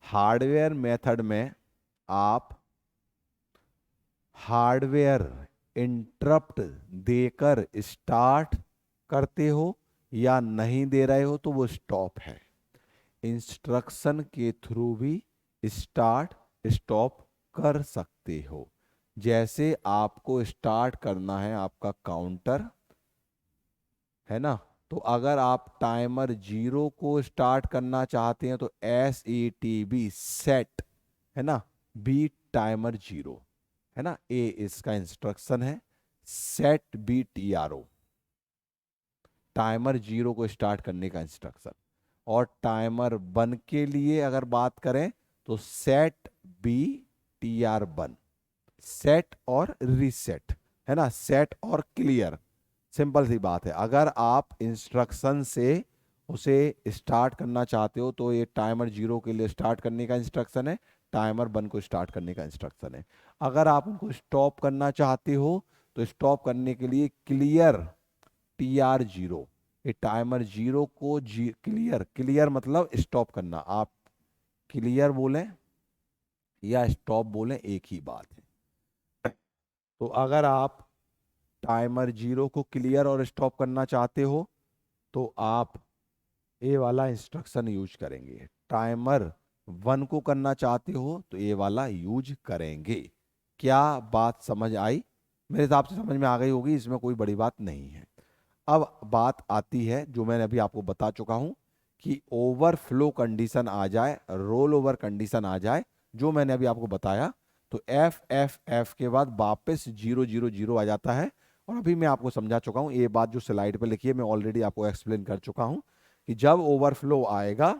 हार्डवेयर मेथड में आप हार्डवेयर इंटरप्ट देकर स्टार्ट करते हो, या नहीं दे रहे हो तो वो स्टॉप है। इंस्ट्रक्शन के थ्रू भी स्टार्ट स्टॉप कर सकते हो। जैसे आपको स्टार्ट करना है आपका काउंटर, है ना, तो अगर आप टाइमर 0 को स्टार्ट करना चाहते हैं तो SETB सेट, है ना, बी टाइमर 0, है ना, ए इसका इंस्ट्रक्शन है। सेट BTRO टाइमर 0 को स्टार्ट करने का इंस्ट्रक्शन। और टाइमर 1 के लिए अगर बात करें तो सेट BTR1, सेट और रीसेट, है ना, सेट और क्लियर। सिंपल सी बात है। अगर आप इंस्ट्रक्शन से उसे स्टार्ट करना चाहते हो तो ये टाइमर 0 के लिए स्टार्ट करने का इंस्ट्रक्शन है, टाइमर 1 को स्टार्ट करने का इंस्ट्रक्शन है। अगर आप उनको स्टॉप करना चाहते हो तो स्टॉप करने के लिए क्लियर TR0, ये टाइमर 0 को क्लियर, क्लियर मतलब स्टॉप करना। आप क्लियर बोलें या स्टॉप बोलें एक ही बात है। तो अगर आप टाइमर 0 को क्लियर और स्टॉप करना चाहते हो तो आप ये वाला इंस्ट्रक्शन यूज करेंगे। टाइमर 1 को करना चाहते हो तो ये वाला यूज करेंगे। क्या बात समझ आई? मेरे हिसाब से समझ में आ गई होगी, इसमें कोई बड़ी बात नहीं है। अब बात आती है जो मैंने अभी आपको बता चुका हूं कि ओवरफ्लो कंडीशन आ जाए, रोल ओवर कंडीशन आ जाए, जो मैंने अभी आपको बताया, तो FFF के बाद वापस 000 आ जाता है। और अभी मैं आपको समझा चुका हूं, ये बात जो स्लाइड पे लिखी है मैं ऑलरेडी आपको एक्सप्लेन कर चुका हूं कि जब ओवरफ्लो आएगा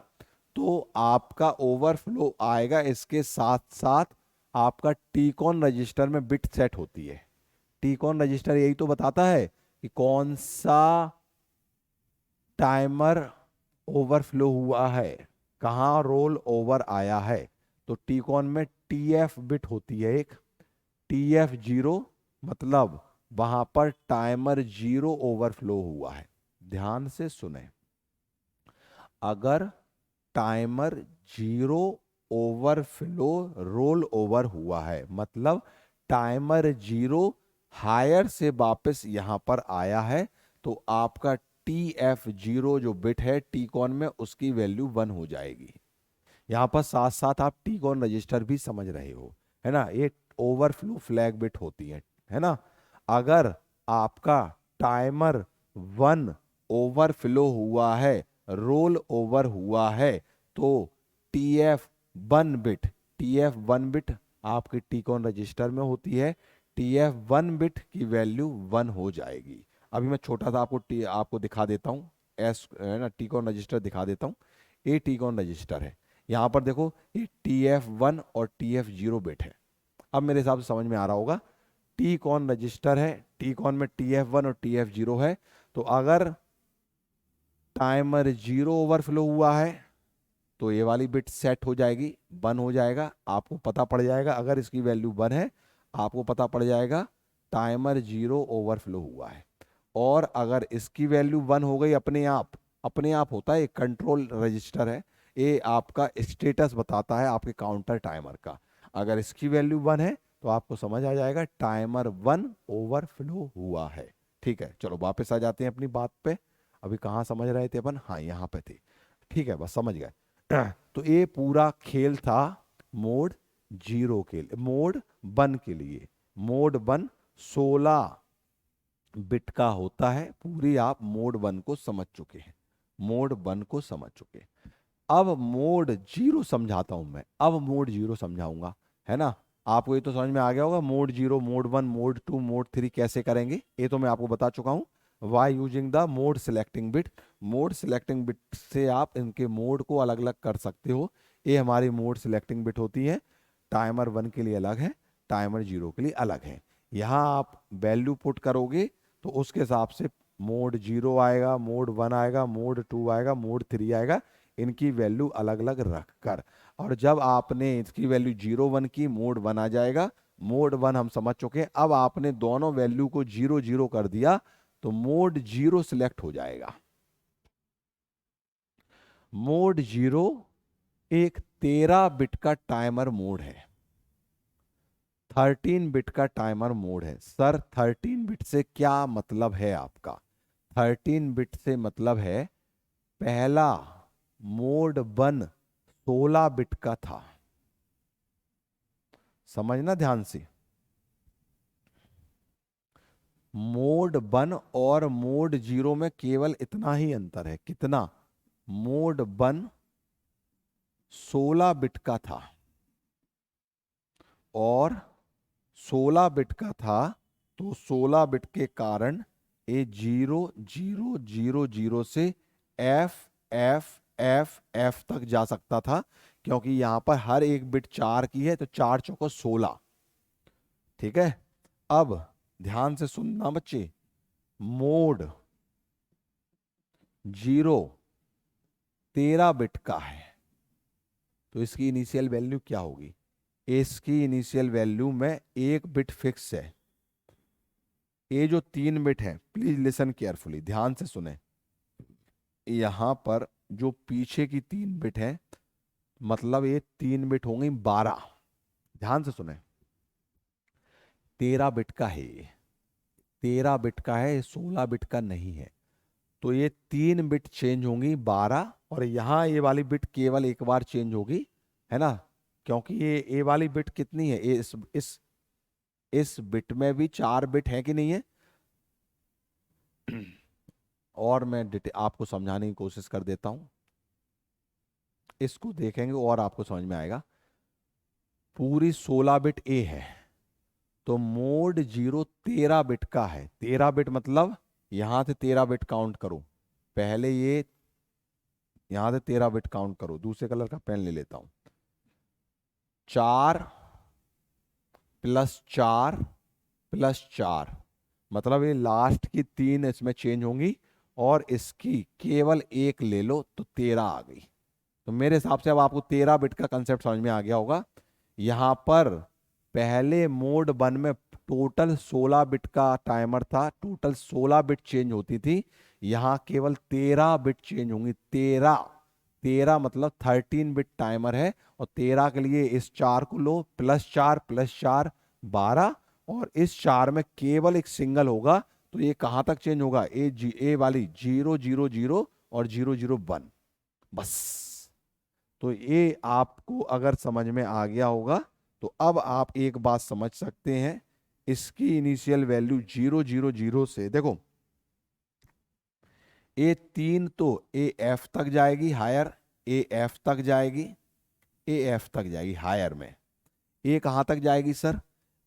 तो आपका ओवरफ्लो आएगा, इसके साथ साथ आपका टीकॉन रजिस्टर में बिट सेट होती है। टीकॉन रजिस्टर यही तो बताता है कि कौन सा टाइमर ओवरफ्लो हुआ है, कहाँ रोल ओवर आया है। तो टीकॉन में TF बिट होती है एक, TF0 मतलब वहां पर टाइमर 0 ओवरफ्लो हुआ है। ध्यान से सुने, अगर टाइमर 0 ओवरफ्लो रोल ओवर हुआ है, मतलब टाइमर 0 हायर से वापस यहां पर आया है, तो आपका TF0 जो बिट है टीकॉन में उसकी वैल्यू 1 हो जाएगी। यहां पर साथ साथ आप टीकॉन रजिस्टर भी समझ रहे हो, है ना, ये ओवरफ्लो फ्लैग बिट होती है ना। अगर आपका टाइमर 1 ओवरफ्लो हुआ है, रोल ओवर हुआ है, तो TF1 बिट, TF1 बिट आपके टीकॉन रजिस्टर में होती है। TF1 बिट की वैल्यू 1 हो जाएगी। अभी मैं छोटा सा आपको दिखा देता हूँ, एस है ना, टीकॉन रजिस्टर दिखा देता हूँ। ये टीकॉन रजिस्टर है, यहां पर देखो ये TF1 और TF0 बिट है। अब मेरे हिसाब से समझ में आ रहा होगा, टीकॉन रजिस्टर है, टीकॉन में TF1 और TF0 है। तो अगर टाइमर 0 ओवरफ्लो हुआ है तो ये वाली बिट सेट हो जाएगी, 1 हो जाएगा, आपको पता पड़ जाएगा। अगर इसकी वैल्यू 1 है आपको पता पड़ जाएगा टाइमर 0 ओवरफ्लो हुआ है। और अगर इसकी वैल्यू 1 हो गई अपने आप होता है, एक कंट्रोल रजिस्टर है, ये आपका स्टेटस बताता है आपके काउंटर टाइमर का। अगर इसकी वैल्यू 1 है तो आपको समझ आ जाएगा टाइमर 1 ओवरफ्लो हुआ है। ठीक है, चलो वापस आ जाते हैं अपनी बात पे। अभी कहाँ समझ रहे थे अपन? हाँ, यहाँ पे थे। ठीक है, बस समझ गए। तो ये पूरा खेल था मोड जीरो के लिए, मोड 1 के लिए। मोड 1 16 बिट का होता है। पूरी आप मोड 1 को समझ चुके हैं, मोड 1 को समझ चुके हैं। अब मोड 0 समझाता हूं मैं, अब मोड 0 समझाऊंगा, है ना। आपको ये तो समझ में आ गया होगा, मोड 0, मोड 1, मोड 2, मोड 3 कैसे करेंगे, ये तो मैं आपको बता चुका हूं। By using the mode selecting bit, mode selecting bit से आप इनके मोड को अलग अलग कर सकते हो। ये हमारी मोड सिलेक्टिंग बिट होती है। टाइमर 1 के लिए अलग है, टाइमर 0 के लिए अलग है। यहाँ आप वैल्यू पुट करोगे तो उसके हिसाब से मोड 0 आएगा, मोड 1 आएगा, मोड 2 आएगा, मोड 3 आएगा। इनकी वैल्यू अलग अलग रखकर, और जब आपने इसकी वैल्यू 0 1 की, मोड 1 आ जाएगा। मोड 1 हम समझ चुके हैं। अब आपने दोनों वैल्यू को 0 0 कर दिया तो मोड 0 सिलेक्ट हो जाएगा। मोड 0 एक 13 बिट का टाइमर मोड है, 13 बिट का टाइमर मोड है। सर 13 बिट से क्या मतलब है आपका? 13 बिट से मतलब है, पहला मोड 1 16 बिट का था। समझना ध्यान से, मोड 1 और मोड 0 में केवल इतना ही अंतर है। कितना? मोड 1 16 बिट का था, और 16 बिट का था तो 16 बिट के कारण ये 0 0 0 0 से एफ एफ एफ एफ तक जा सकता था, क्योंकि यहां पर हर एक बिट 4 की है, तो 4 चौको 16। ठीक है। अब ध्यान से सुनना बच्चे, मोड 0 13 बिट का है, तो इसकी इनिशियल वैल्यू क्या होगी? इसकी इनिशियल वैल्यू में एक बिट फिक्स है। ये जो 3 बिट है, प्लीज लिसन केयरफुली, ध्यान से सुने। यहां पर जो पीछे की 3 बिट है, मतलब ये 3 बिट होंगी 12। ध्यान से सुने, 13 बिट का है ये, 13 बिट का है, 16 बिट का नहीं है। तो ये 3 बिट चेंज होंगी 12, और यहां ये वाली बिट केवल एक बार चेंज होगी, है ना। क्योंकि ये वाली बिट कितनी है, ये इस बिट में भी 4 बिट है कि नहीं है। और मैं आपको समझाने की कोशिश कर देता हूं, इसको देखेंगे और आपको समझ में आएगा। पूरी 16 बिट ए है, तो मोड 0 13 बिट का है। 13 बिट मतलब यहां से 13 बिट काउंट करो, पहले ये यहां से 13 बिट काउंट करो। दूसरे कलर का पेन ले लेता हूं। 4 + 4 + 4, मतलब ये लास्ट की 3 इसमें चेंज होंगी, और इसकी केवल एक ले लो तो 13 आ गई। तो मेरे हिसाब से अब आपको 13 बिट का कंसेप्ट समझ में आ गया होगा। यहां पर पहले मोड 1 में टोटल 16 बिट का टाइमर था, टोटल 16 बिट चेंज होती थी। यहां केवल 13 बिट चेंज होंगी। 13 13 मतलब 13 बिट टाइमर है, और 13 के लिए इस 4 को लो, +4 + 4 12, और इस 4 में केवल एक सिंगल होगा। तो ये कहां तक चेंज होगा? ए वाली 0 0 0 और 0 0 1, बस। तो ये आपको अगर समझ में आ गया होगा, तो अब आप एक बात समझ सकते हैं। इसकी इनिशियल वैल्यू 0 0 0 से देखो, ए 3 तो ए एफ तक जाएगी हायर, ए एफ तक जाएगी, ए एफ तक जाएगी हायर में। ए कहां तक जाएगी सर?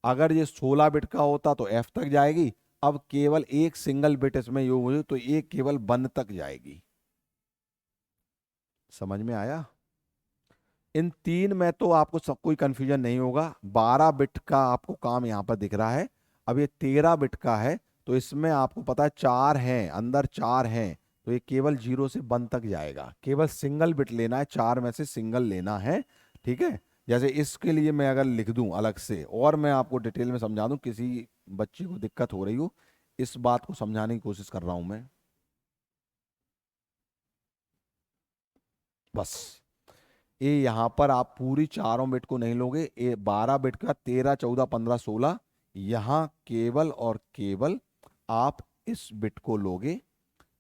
अगर ये 16 बिट का होता तो एफ तक जाएगी। अब केवल एक सिंगल बिट इसमें योग हो तो ये केवल 1 तक जाएगी। समझ में आया? इन 3 में तो आपको सब कोई कंफ्यूजन नहीं होगा। 12 बिट का आपको काम यहां पर दिख रहा है। अब ये 13 बिट का है, तो इसमें आपको पता है 4 हैं, अंदर 4 हैं, तो ये केवल 0 से 1 तक जाएगा। केवल सिंगल बिट लेना है, 4 में से सिंगल लेना है। ठीक है। जैसे इसके लिए मैं अगर लिख दूं अलग से, और मैं आपको डिटेल में समझा दूं, किसी बच्चे को दिक्कत हो रही हो, इस बात को समझाने की कोशिश कर रहा हूं मैं, बस। ये यहां पर आप पूरी चारों बिट को नहीं लोगे, ये 12 बिट का 13 14 15 16, यहां केवल और केवल आप इस बिट को लोगे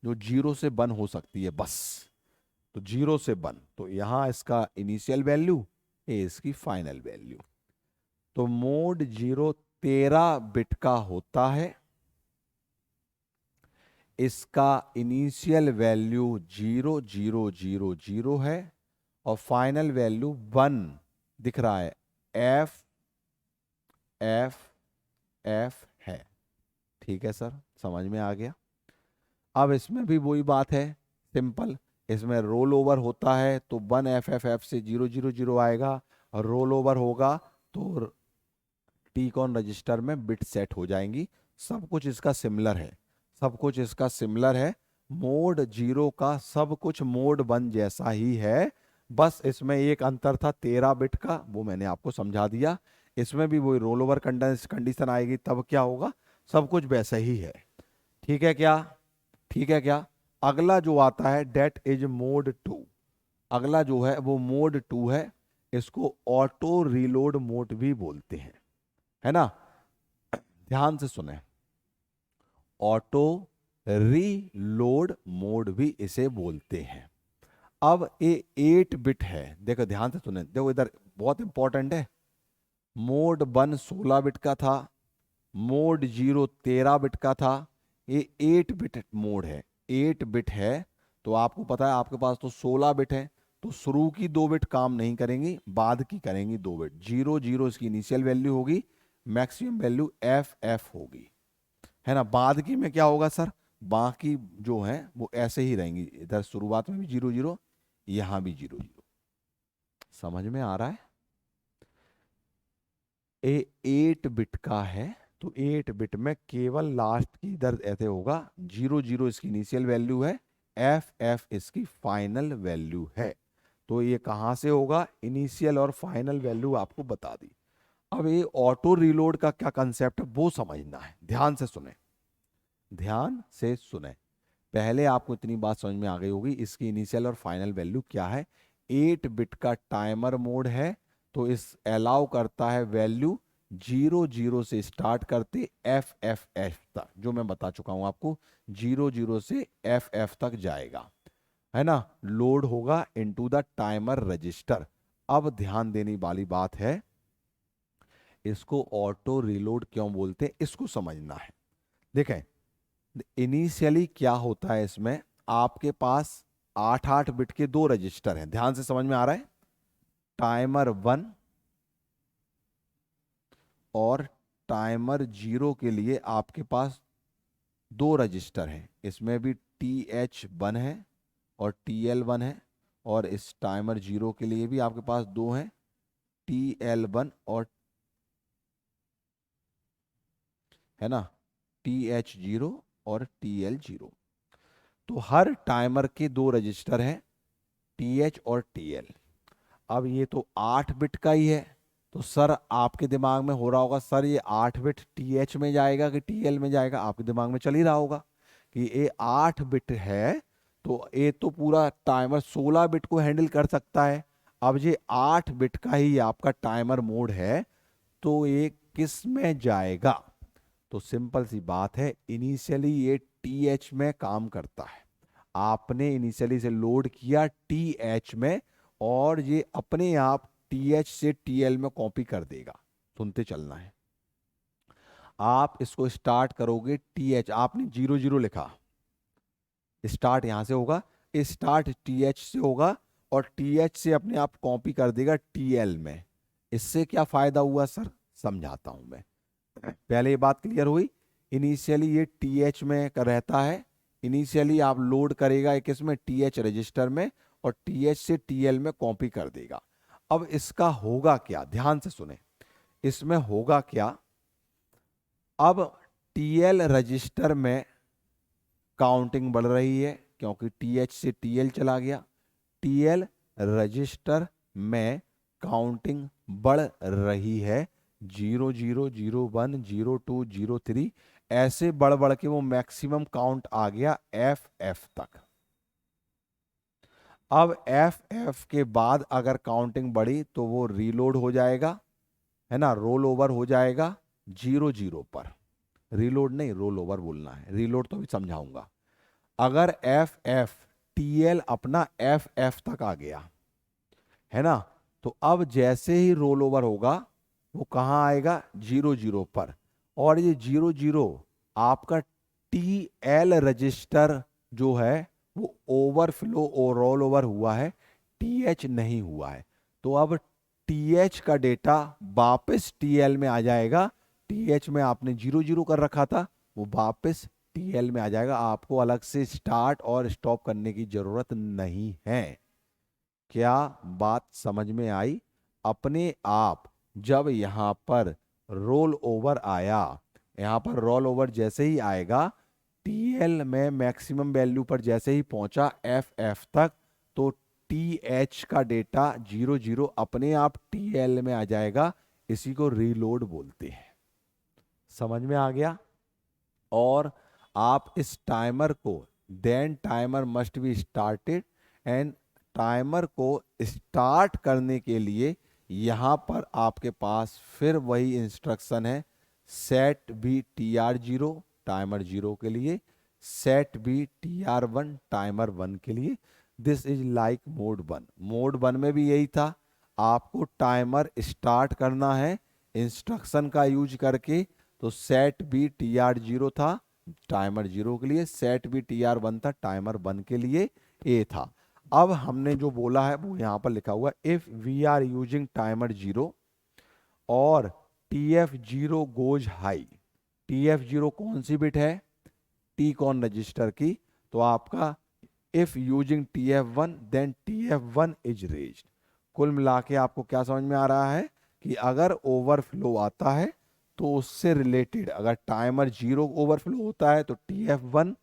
जो 0 से 1 हो सकती है, बस। तो 0 से 1, तो यहां इसका इनिशियल वैल्यू, ये इसकी फाइनल वैल्यू। तो मोड 0 13 बिट का होता है। इसका इनिशियल वैल्यू 0000 है और फाइनल वैल्यू 1 दिख रहा है, एफ एफ एफ है। ठीक है सर, समझ में आ गया। अब इसमें भी वही बात है, सिंपल। इसमें रोल ओवर होता है तो 1FFF से 000 आएगा, और रोल ओवर होगा तो टीकॉन रजिस्टर में बिट सेट हो जाएंगी। सब कुछ इसका सिमिलर है, सब कुछ इसका सिमिलर है। मोड 0 का सब कुछ मोड 1 जैसा ही है, बस इसमें एक अंतर था 13 बिट का, वो मैंने आपको समझा दिया। इसमें भी वही रोल ओवर कंडीशन आएगी, तब क्या होगा, सब कुछ वैसा ही है। ठीक है क्या, ठीक है क्या। अगला जो आता है डेट इज मोड 2। अगला जो है वो मोड 2 है। इसको ऑटो रीलोड मोड भी बोलते हैं, है ना। ध्यान से सुने, ऑटो रीलोड मोड भी इसे बोलते हैं। अब ये 8 बिट है, देखो ध्यान से सुने, देखो इधर बहुत इंपॉर्टेंट है। मोड 1 16 बिट का था, मोड 0 13 बिट का था, ये 8 बिट मोड है। 8 बिट है तो आपको पता है आपके पास तो 16 बिट है, तो शुरू की 2 बिट काम नहीं करेंगी, बाद की करेंगी 2 बिट। 00 इसकी इनिशियल वैल्यू होगी, मैक्सिमम वैल्यू FF होगी, है ना। बाद की में क्या होगा सर, बाकी जो है वो ऐसे ही रहेंगी, इधर शुरुआत में भी 00, यहां भी 00। समझ में आ रहा है। ए 8 बिट का है तो 8 बिट में केवल लास्ट की इधर ऐसे होगा, 00 इसकी इनिशियल वैल्यू है, FF इसकी फाइनल वैल्यू है। तो ये कहां से होगा, इनिशियल और फाइनल वैल्यू आपको बता दी। अब ये ऑटो रीलोड का क्या कंसेप्ट है वो समझना है, ध्यान से सुने, ध्यान से सुने। पहले आपको इतनी बात समझ में आ गई होगी, इसकी इनिशियल और फाइनल वैल्यू क्या है। 8 बिट का टाइमर मोड है, तो इस अलाउ करता है वैल्यू 00 से स्टार्ट करते FFF तक, जो मैं बता चुका हूं आपको, 00 से FF तक जाएगा, है ना। लोड होगा इनटू द टाइमर रजिस्टर। अब ध्यान देने वाली बात है, इसको ऑटो रीलोड क्यों बोलते हैं, इसको समझना है। देखें, इनिशियली क्या होता है, इसमें आपके पास 8 बिट के 2 रजिस्टर हैं, ध्यान से समझ में आ रहा है। टाइमर 1 और टाइमर 0 के लिए आपके पास 2 रजिस्टर हैं, इसमें भी TH1 है और TL1 है, और इस टाइमर 0 के लिए भी आपके पास 2 हैं, TL1 और, है ना, TH0 और TL0। तो हर टाइमर के 2 रजिस्टर हैं, TH और TL। अब ये तो 8 बिट का ही है, तो सर आपके दिमाग में हो रहा होगा, सर ये 8 बिट TH में जाएगा कि TL में जाएगा, आपके दिमाग में चल ही रहा होगा कि ये 8 बिट है तो ये तो पूरा टाइमर 16 बिट को हैंडल कर सकता है। अब ये 8 बिट का ही आपका टाइमर मोड है, तो ये किस में जाएगा, तो सिंपल सी बात है, इनिशियली ये TH में काम करता है। आपने इनिशियली से लोड किया TH में, और ये अपने आप TH से TL में कॉपी कर देगा। सुनते चलना है, आप इसको स्टार्ट करोगे TH, आपने 00 लिखा, स्टार्ट यहां से होगा, स्टार्ट TH से होगा, और TH से अपने आप कॉपी कर देगा TL में। इससे क्या फायदा हुआ सर, समझाता हूं मैं। पहले ये बात क्लियर हुई, इनिशियली ये TH में रहता है, इनिशियली आप लोड करेगा किस में, TH रजिस्टर में, और TH से TL में कॉपी कर देगा। अब इसका होगा क्या, ध्यान से सुने, इसमें होगा क्या, अब TL रजिस्टर में काउंटिंग बढ़ रही है क्योंकि TH से TL चला गया, TL रजिस्टर में काउंटिंग बढ़ रही है, 00 01 02 03 ऐसे बढ़ बढ़ के वो मैक्सिमम काउंट आ गया FF तक। अब FF के बाद अगर काउंटिंग बढ़ी तो वो रीलोड हो जाएगा, है ना, रोल ओवर हो जाएगा 00 पर। रीलोड नहीं, रोल ओवर बोलना है, रीलोड तो भी समझाऊंगा। अगर FF TL अपना FF तक आ गया, है ना, तो अब जैसे ही रोल ओवर होगा वो कहाँ आएगा, 0 0 पर। और ये 0 0 आपका TL रजिस्टर जो है वो ओवरफ्लो और रोल ओवर हुआ है, TH नहीं हुआ है। तो अब TH का डेटा वापस TL में आ जाएगा। TH में आपने 0 0 कर रखा था, वो वापस TL में आ जाएगा। आपको अलग से स्टार्ट और स्टॉप करने की जरूरत नहीं है। क्या बात समझ में आई? अपने आप जब यहां पर रोल ओवर आया, यहां पर रोल ओवर जैसे ही आएगा, TL में मैक्सिमम वैल्यू पर जैसे ही पहुंचा FF तक, तो TH का डेटा 0 0 अपने आप TL में आ जाएगा। इसी को रीलोड बोलते हैं। समझ में आ गया? और आप इस टाइमर को, then timer must be started, and timer को स्टार्ट करने के लिए यहां पर आपके पास फिर वही इंस्ट्रक्शन है, सेट बी TR0 टाइमर 0 के लिए, सेट बी TR1 टाइमर 1 के लिए। This is like mode 1। Mode 1 में भी यही था, आपको टाइमर स्टार्ट करना है इंस्ट्रक्शन का यूज करके। तो सेट बी TR0 था टाइमर 0 के लिए, सेट बी TR1 था टाइमर 1 के लिए, ए था। अब हमने जो बोला है वो यहां पर लिखा हुआ है, if we are using timer 0 और TF0 गोज हाई। TF0 कौन सी बिट है, टी कॉन रजिस्टर की। तो आपका if using TF1 then TF1 is raised. कुल मिला के आपको क्या समझ में आ रहा है कि अगर ओवरफ्लो आता है तो उससे रिलेटेड, अगर टाइमर 0 ओवरफ्लो होता है तो TF1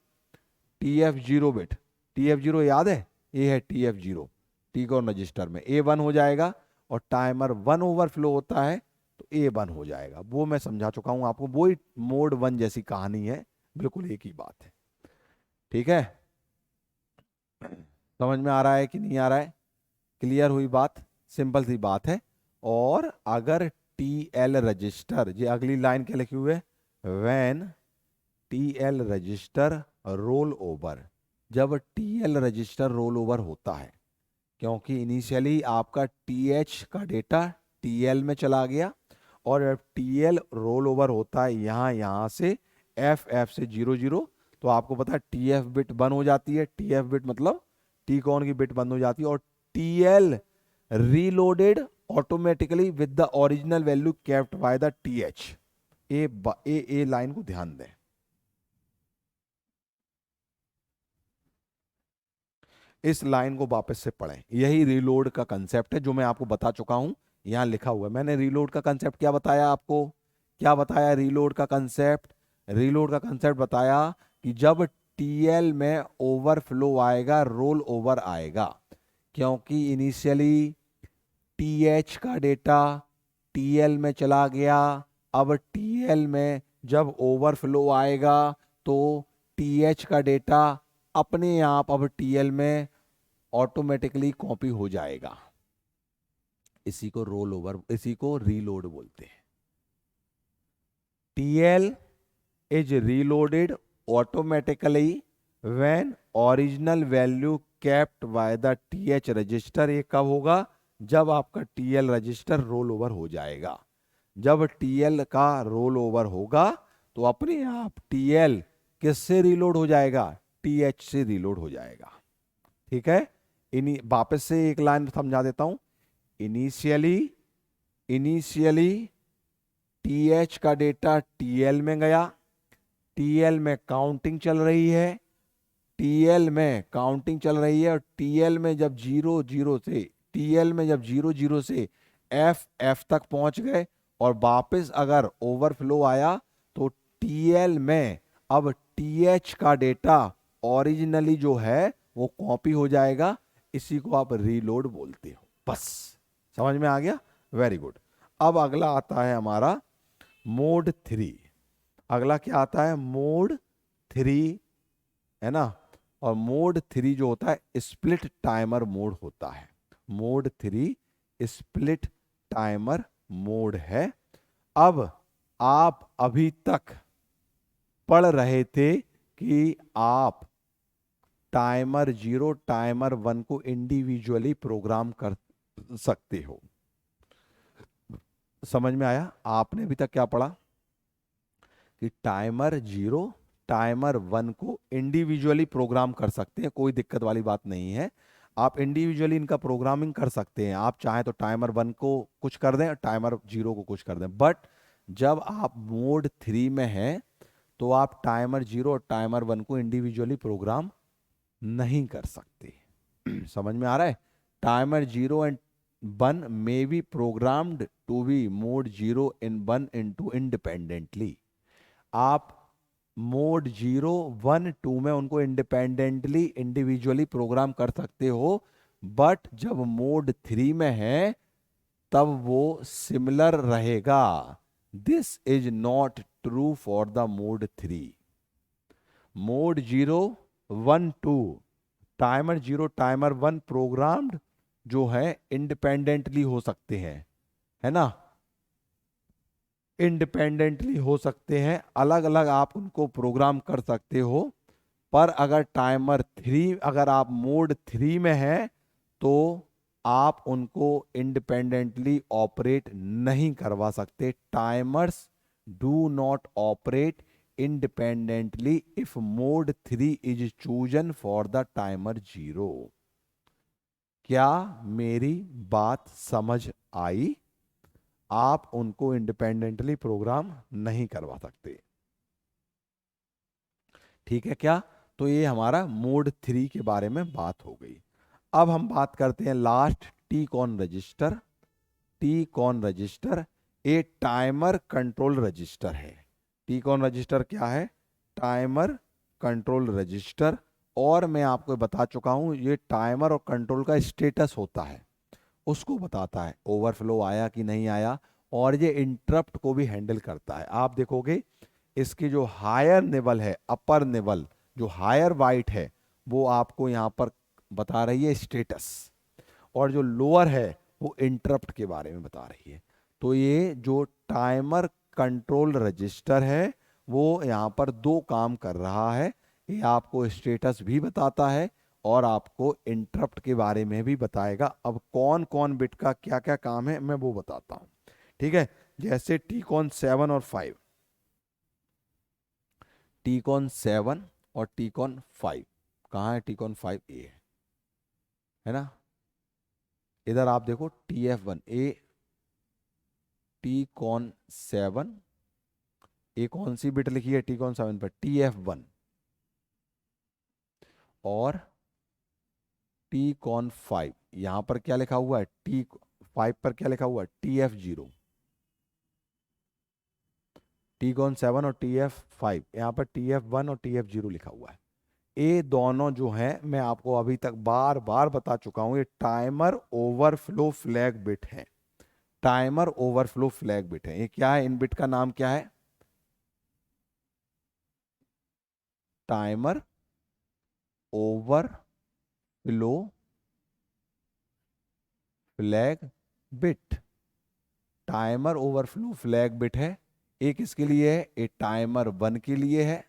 TF0 बिट, TF0 याद है, ये है TF0 टी कॉन रजिस्टर में A1 हो जाएगा, और टाइमर 1 ओवरफ्लो होता है तो A1 हो जाएगा। वो मैं समझा चुका हूं आपको, वो ही मोड 1 जैसी कहानी है, बिल्कुल एक ही बात है। ठीक है, समझ में आ रहा है कि नहीं आ रहा है? क्लियर हुई बात? सिंपल सी बात है। और अगर TL रजिस्टर, ये अगली लाइन क्या लिखी हुई है, when TL register roll over, जब TL रजिस्टर रोल ओवर होता है, क्योंकि इनिशियली आपका TH का डेटा TL में चला गया, और जब TL रोल ओवर होता है यहां से FF से 0 0, तो आपको पता है TF बिट बंद हो जाती है। TF बिट मतलब टी कॉन की बिट बंद हो जाती है, और TL reloaded automatically with the original value kept by the TH। A line को ध्यान दें। इस लाइन को वापस से पढ़ें, यही रीलोड का कंसेप्ट है जो मैं आपको बता चुका हूं, यहां लिखा हुआ है। मैंने रीलोड का कंसेप्ट क्या बताया आपको, क्या बताया रीलोड का कंसेप्ट? रीलोड का कंसेप्ट बताया कि जब TL में ओवरफ्लो आएगा, रोल ओवर आएगा, क्योंकि इनिशियली TH का डेटा TL में चला गया। अब TL में जब ओवरफ्लो आएगा तो TH का डेटा अपने आप अब TL में ऑटोमेटिकली कॉपी हो जाएगा। इसी को रोल ओवर, इसी को रीलोड बोलते हैं। TL is reloaded automatically when original value kept by the TH register. ये कब होगा, जब आपका TL रजिस्टर रोल ओवर हो जाएगा। जब TL का रोल ओवर होगा तो अपने आप TL किससे रीलोड हो जाएगा, TH से रीलोड हो जाएगा। ठीक है, इन्हीं वापस से एक लाइन समझा देता हूं। इनिशियली इनिशियली TH का डेटा TL में गया, TL में काउंटिंग चल रही है, TL में काउंटिंग चल रही है, और TL में जब 0 0 से, TL में जब 0 0 से FF तक पहुंच गए और वापस अगर ओवरफ्लो आया तो TL में अब TH का डेटा ओरिजिनली जो है वो कॉपी हो जाएगा। इसी को आप रीलोड बोलते हो। बस समझ में आ गया? Very good. अब अगला आता है हमारा मोड 3। अगला क्या आता है, मोड 3, है ना। और मोड 3 जो होता है स्प्लिट टाइमर मोड होता है। मोड 3 स्प्लिट टाइमर मोड है। अब आप अभी तक पढ़ रहे थे कि आप टाइमर 0 टाइमर 1 को इंडिविजुअली प्रोग्राम कर सकते हो। समझ में आया? आपने अभी तक क्या पढ़ा कि टाइमर 0 टाइमर 1 को इंडिविजुअली प्रोग्राम कर सकते हैं, कोई दिक्कत वाली बात नहीं है। आप इंडिविजुअली इनका प्रोग्रामिंग कर सकते हैं। आप चाहें तो टाइमर 1 को कुछ कर दें और टाइमर 0 को कुछ कर दें, बट जब आप मोड 3 में हैं तो आप टाइमर 0 और टाइमर 1 को इंडिविजुअली प्रोग्राम नहीं कर सकते। समझ में आ रहा है? Timer 0 and 1 may be programmed to be mode 0 in 1 into independently. आप मोड 0 1 2 में उनको इंडिपेंडेंटली इंडिविजुअली प्रोग्राम कर सकते हो, बट जब मोड 3 में है तब वो सिमिलर रहेगा। This is not true for the mode 3। Mode 0 1 2 timer 0 timer 1 programmed जो है इंडिपेंडेंटली हो सकते हैं, है ना? इंडिपेंडेंटली हो सकते हैं, अलग अलग आप उनको प्रोग्राम कर सकते हो। पर अगर टाइमर 3 अगर आप मोड 3 में हैं तो आप उनको इंडिपेंडेंटली ऑपरेट नहीं करवा सकते। Timers do not operate independently if mode 3 is chosen for the timer 0। क्या मेरी बात समझ आई? आप उनको इंडिपेंडेंटली प्रोग्राम नहीं करवा सकते, ठीक है क्या? तो ये हमारा मोड 3 के बारे में बात हो गई। अब हम बात करते हैं last, T cone register. T cone register a timer control register है। टी कॉन रजिस्टर क्या है? Timer control register. और मैं आपको बता चुका हूं, ये टाइमर और कंट्रोल का स्टेटस होता है, उसको बताता है ओवरफ्लो आया कि नहीं आया, और ये इंटरप्ट को भी हैंडल करता है। आप देखोगे इसकी जो हायर निवल है, अपर निवल जो हायर बाइट है वो आपको यहाँ पर बता रही है स्टेटस, और जो लोअर है वो इंटरप्ट के बारे में बता रही है। तो ये जो टाइमर कंट्रोल रजिस्टर है वो यहाँ पर दो काम कर रहा है। ये आपको स्टेटस भी बताता है और आपको इंटरप्ट के बारे में भी बताएगा। अब कौन कौन बिट का क्या क्या काम है मैं वो बताता हूँ, ठीक है? जैसे टीकॉन 7 और 5, टीकॉन 7 और टीकॉन 5, कहाँ है टीकॉन 5? ए है ना? इधर आप देखो TF1 ए, टीकॉन 7 ए कौन सी बिट लिखी है टीकॉन 7 पर? TF1। और टीकॉन 5 यहां पर क्या लिखा हुआ है? T5 पर क्या लिखा हुआ है? TF0। टीकॉन 7 और TF5 यहाँ पर TF1 और TF0 लिखा हुआ है। ये दोनों जो हैं मैं आपको अभी तक बार बार बता चुका हूं, ये टाइमर ओवरफ्लो फ्लैग बिट है। टाइमर ओवरफ्लो फ्लैग बिट है। ये क्या है? इन बिट का नाम क्या है? Timer overflow flag bit. Timer overflow flag bit है। एक किसके लिए है? एक टाइमर 1 के लिए है,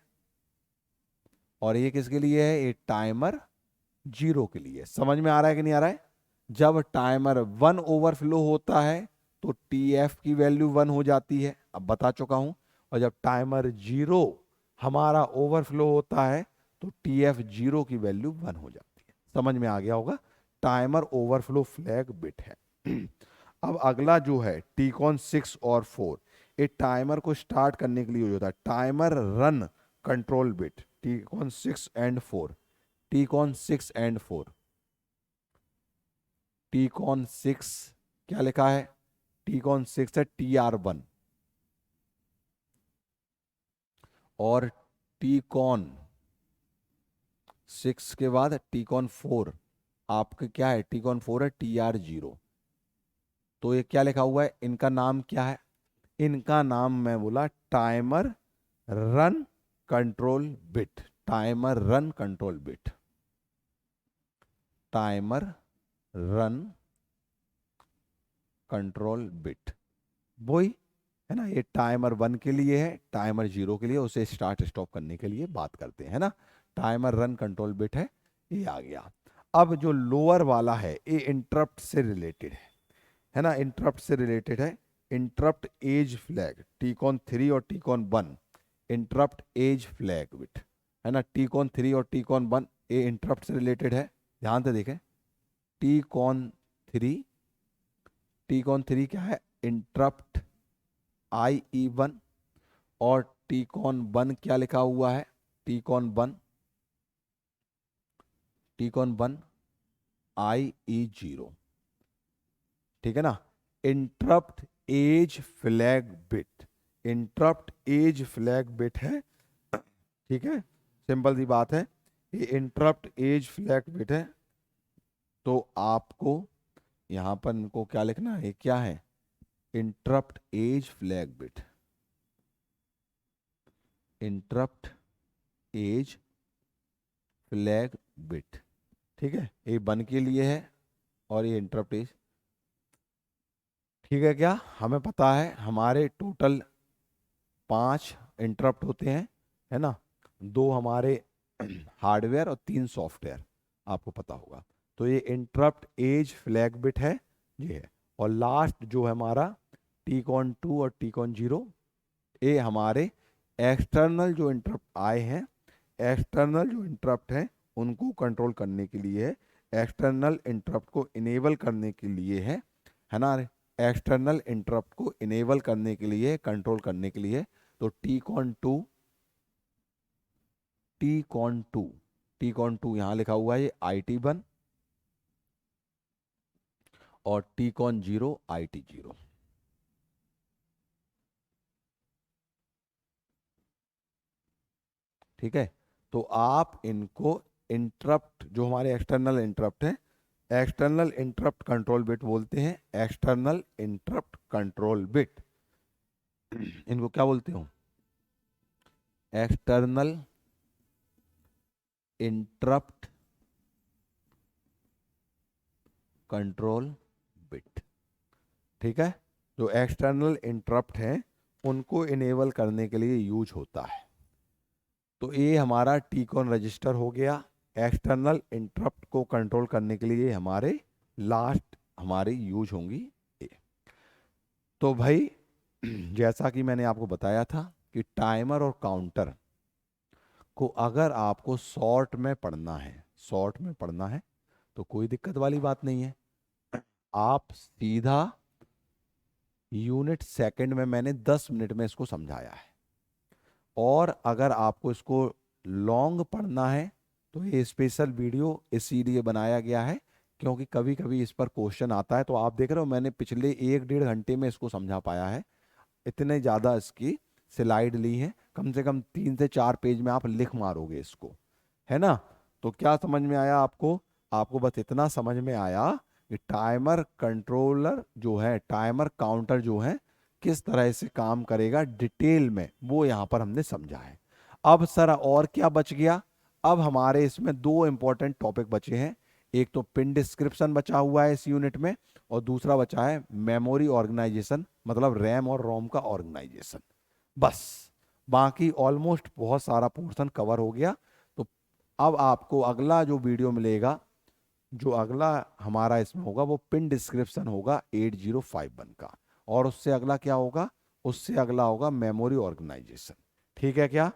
और ये किसके लिए है? ये टाइमर 0 के लिए। समझ में आ रहा है कि नहीं आ रहा है? जब टाइमर 1 ओवरफ्लो होता है तो TF की वैल्यू 1 हो जाती है, अब बता चुका हूं। और जब टाइमर 0 हमारा ओवरफ्लो होता है तो TF0 की वैल्यू 1 हो जाती है। समझ में आ गया होगा? टाइमर ओवरफ्लो फ्लैग बिट है। अब अगला जो है टीकॉन 6 और 4, ये टाइमर को स्टार्ट करने के लिए यूज होता है। Timer run control bit, TCON 6 and 4, TCON 6 and 4। टीकॉन 6 क्या लिखा है? टीकॉन 6 है TR1, और टीकॉन 6 के बाद टीकॉन 4 आपके क्या है? टीकॉन 4 है TR0। तो ये क्या लिखा हुआ है? इनका नाम क्या है? इनका नाम मैं बोला timer run control bit. Timer run control bit, timer run control bit वही है ना? ये टाइमर 1 के लिए है, टाइमर 0 के लिए, उसे स्टार्ट स्टॉप करने के लिए बात करते हैं ना। टाइमर रन कंट्रोल बिट है, ये आ गया। अब जो लोअर वाला है ये इंटरप्ट से रिलेटेड है ना? इंटरप्ट से रिलेटेड है। इंटरप्ट एज फ्लैग टीकॉन 3 और टीकॉन 1, इंटरप्ट एज फ्लैग बिट है ना। टीकॉन 3 और टीकॉन 1 ये इंटरप्ट से रिलेटेड है, ध्यान से देखें। टीकॉन 3, टीकॉन 3 क्या है, इंटरप्ट IE1, और टीकॉन 1 क्या लिखा हुआ है, टीकॉन 1, टीकॉन 1 IE0, ठीक है ना। Interrupt edge flag bit, interrupt edge flag bit है, ठीक है, सिंपल सी बात है, ये इंटरप्ट एज फ्लैग बिट है। तो आपको यहां पर इनको क्या लिखना है, क्या है, interrupt edge flag bit, interrupt edge flag bit, ठीक है। ये 1 के लिए है और ये इंटरप्ट एज, ठीक है। क्या हमें पता है हमारे टोटल 5 इंटरप्ट होते हैं, है ना, 2 हमारे हार्डवेयर और 3 सॉफ्टवेयर, आपको पता होगा। तो ये इंटरप्ट एज फ्लैग बिट है, ये है। और लास्ट जो है हमारा टीकॉन 2 और टीकॉन 0, ये हमारे एक्सटर्नल जो इंटरप्ट आए हैं, एक्सटर्नल जो इंटरप्ट हैं उनको कंट्रोल करने के लिए है, एक्सटर्नल इंटरप्ट को इनेबल करने के लिए है ना, एक्सटर्नल इंटरप्ट को इनेबल करने के लिए, कंट्रोल करने के लिए। तो टीकॉन 2, टीकॉन 2, टीकॉन 2 यहां लिखा हुआ है ये IT1, और टीकॉन 0 IT0, ठीक है। तो आप इनको इंटरप्ट जो हमारे एक्सटर्नल इंटरप्ट है, एक्सटर्नल इंटरप्ट कंट्रोल बिट बोलते हैं, एक्सटर्नल इंटरप्ट कंट्रोल बिट, इनको क्या बोलते हो, एक्सटर्नल इंटरप्ट कंट्रोल बिट, ठीक है। जो एक्सटर्नल इंटरप्ट हैं उनको इनेबल करने के लिए यूज होता है। तो ये हमारा टीकॉन रजिस्टर हो गया, एक्सटर्नल इंटरप्ट को कंट्रोल करने के लिए हमारे लास्ट हमारी यूज होंगी ये। तो भाई जैसा कि मैंने आपको बताया था कि टाइमर और काउंटर को अगर आपको शॉर्ट में पढ़ना है, शॉर्ट में पढ़ना है तो कोई दिक्कत वाली बात नहीं है, आप सीधा यूनिट सेकंड में मैंने 10 मिनट में इसको समझाया है। और अगर आपको इसको लॉन्ग पढ़ना है तो ये स्पेशल वीडियो इसीलिए बनाया गया है क्योंकि कभी कभी इस पर क्वेश्चन आता है। तो आप देख रहे हो मैंने पिछले 1-1.5 घंटे में इसको समझा पाया है, इतने ज़्यादा इसकी स्लाइड ली है, कम से कम 3 से 4 पेज में आप लिख मारोगे इसको, है ना। तो क्या समझ में आया आपको, आपको बस इतना समझ में आया कि टाइमर कंट्रोलर जो है, टाइमर काउंटर जो है किस तरह से काम करेगा डिटेल में, वो यहाँ पर हमने समझा है। अब सर और क्या बच गया, अब हमारे इसमें 2 इंपॉर्टेंट टॉपिक बचे हैं, एक तो पिन डिस्क्रिप्शन बचा हुआ है इस यूनिट में, और दूसरा बचा है मेमोरी ऑर्गेनाइजेशन, मतलब रैम और रोम का ऑर्गेनाइजेशन। बस बाकी ऑलमोस्ट बहुत सारा पोर्शन कवर हो गया। तो अब आपको अगला जो वीडियो मिलेगा, जो अगला हमारा इसमें होगा वो पिन डिस्क्रिप्शन होगा 8051 का, और उससे अगला क्या होगा, उससे अगला होगा मेमोरी ऑर्गेनाइजेशन, ठीक है क्या।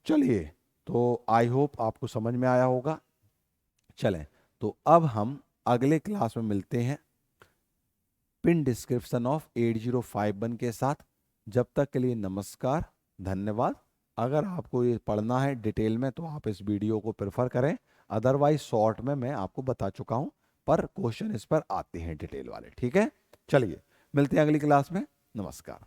चलिए, तो आई होप आपको समझ में आया होगा। चलें, तो अब हम अगले क्लास में मिलते हैं पिन डिस्क्रिप्शन ऑफ 8051 के साथ। जब तक के लिए नमस्कार, धन्यवाद। अगर आपको ये पढ़ना है डिटेल में तो आप इस वीडियो को प्रेफर करें, अदरवाइज शॉर्ट में मैं आपको बता चुका हूं, पर क्वेश्चन इस पर आते हैं डिटेल वाले, ठीक है। चलिए मिलते हैं अगली क्लास में, नमस्कार।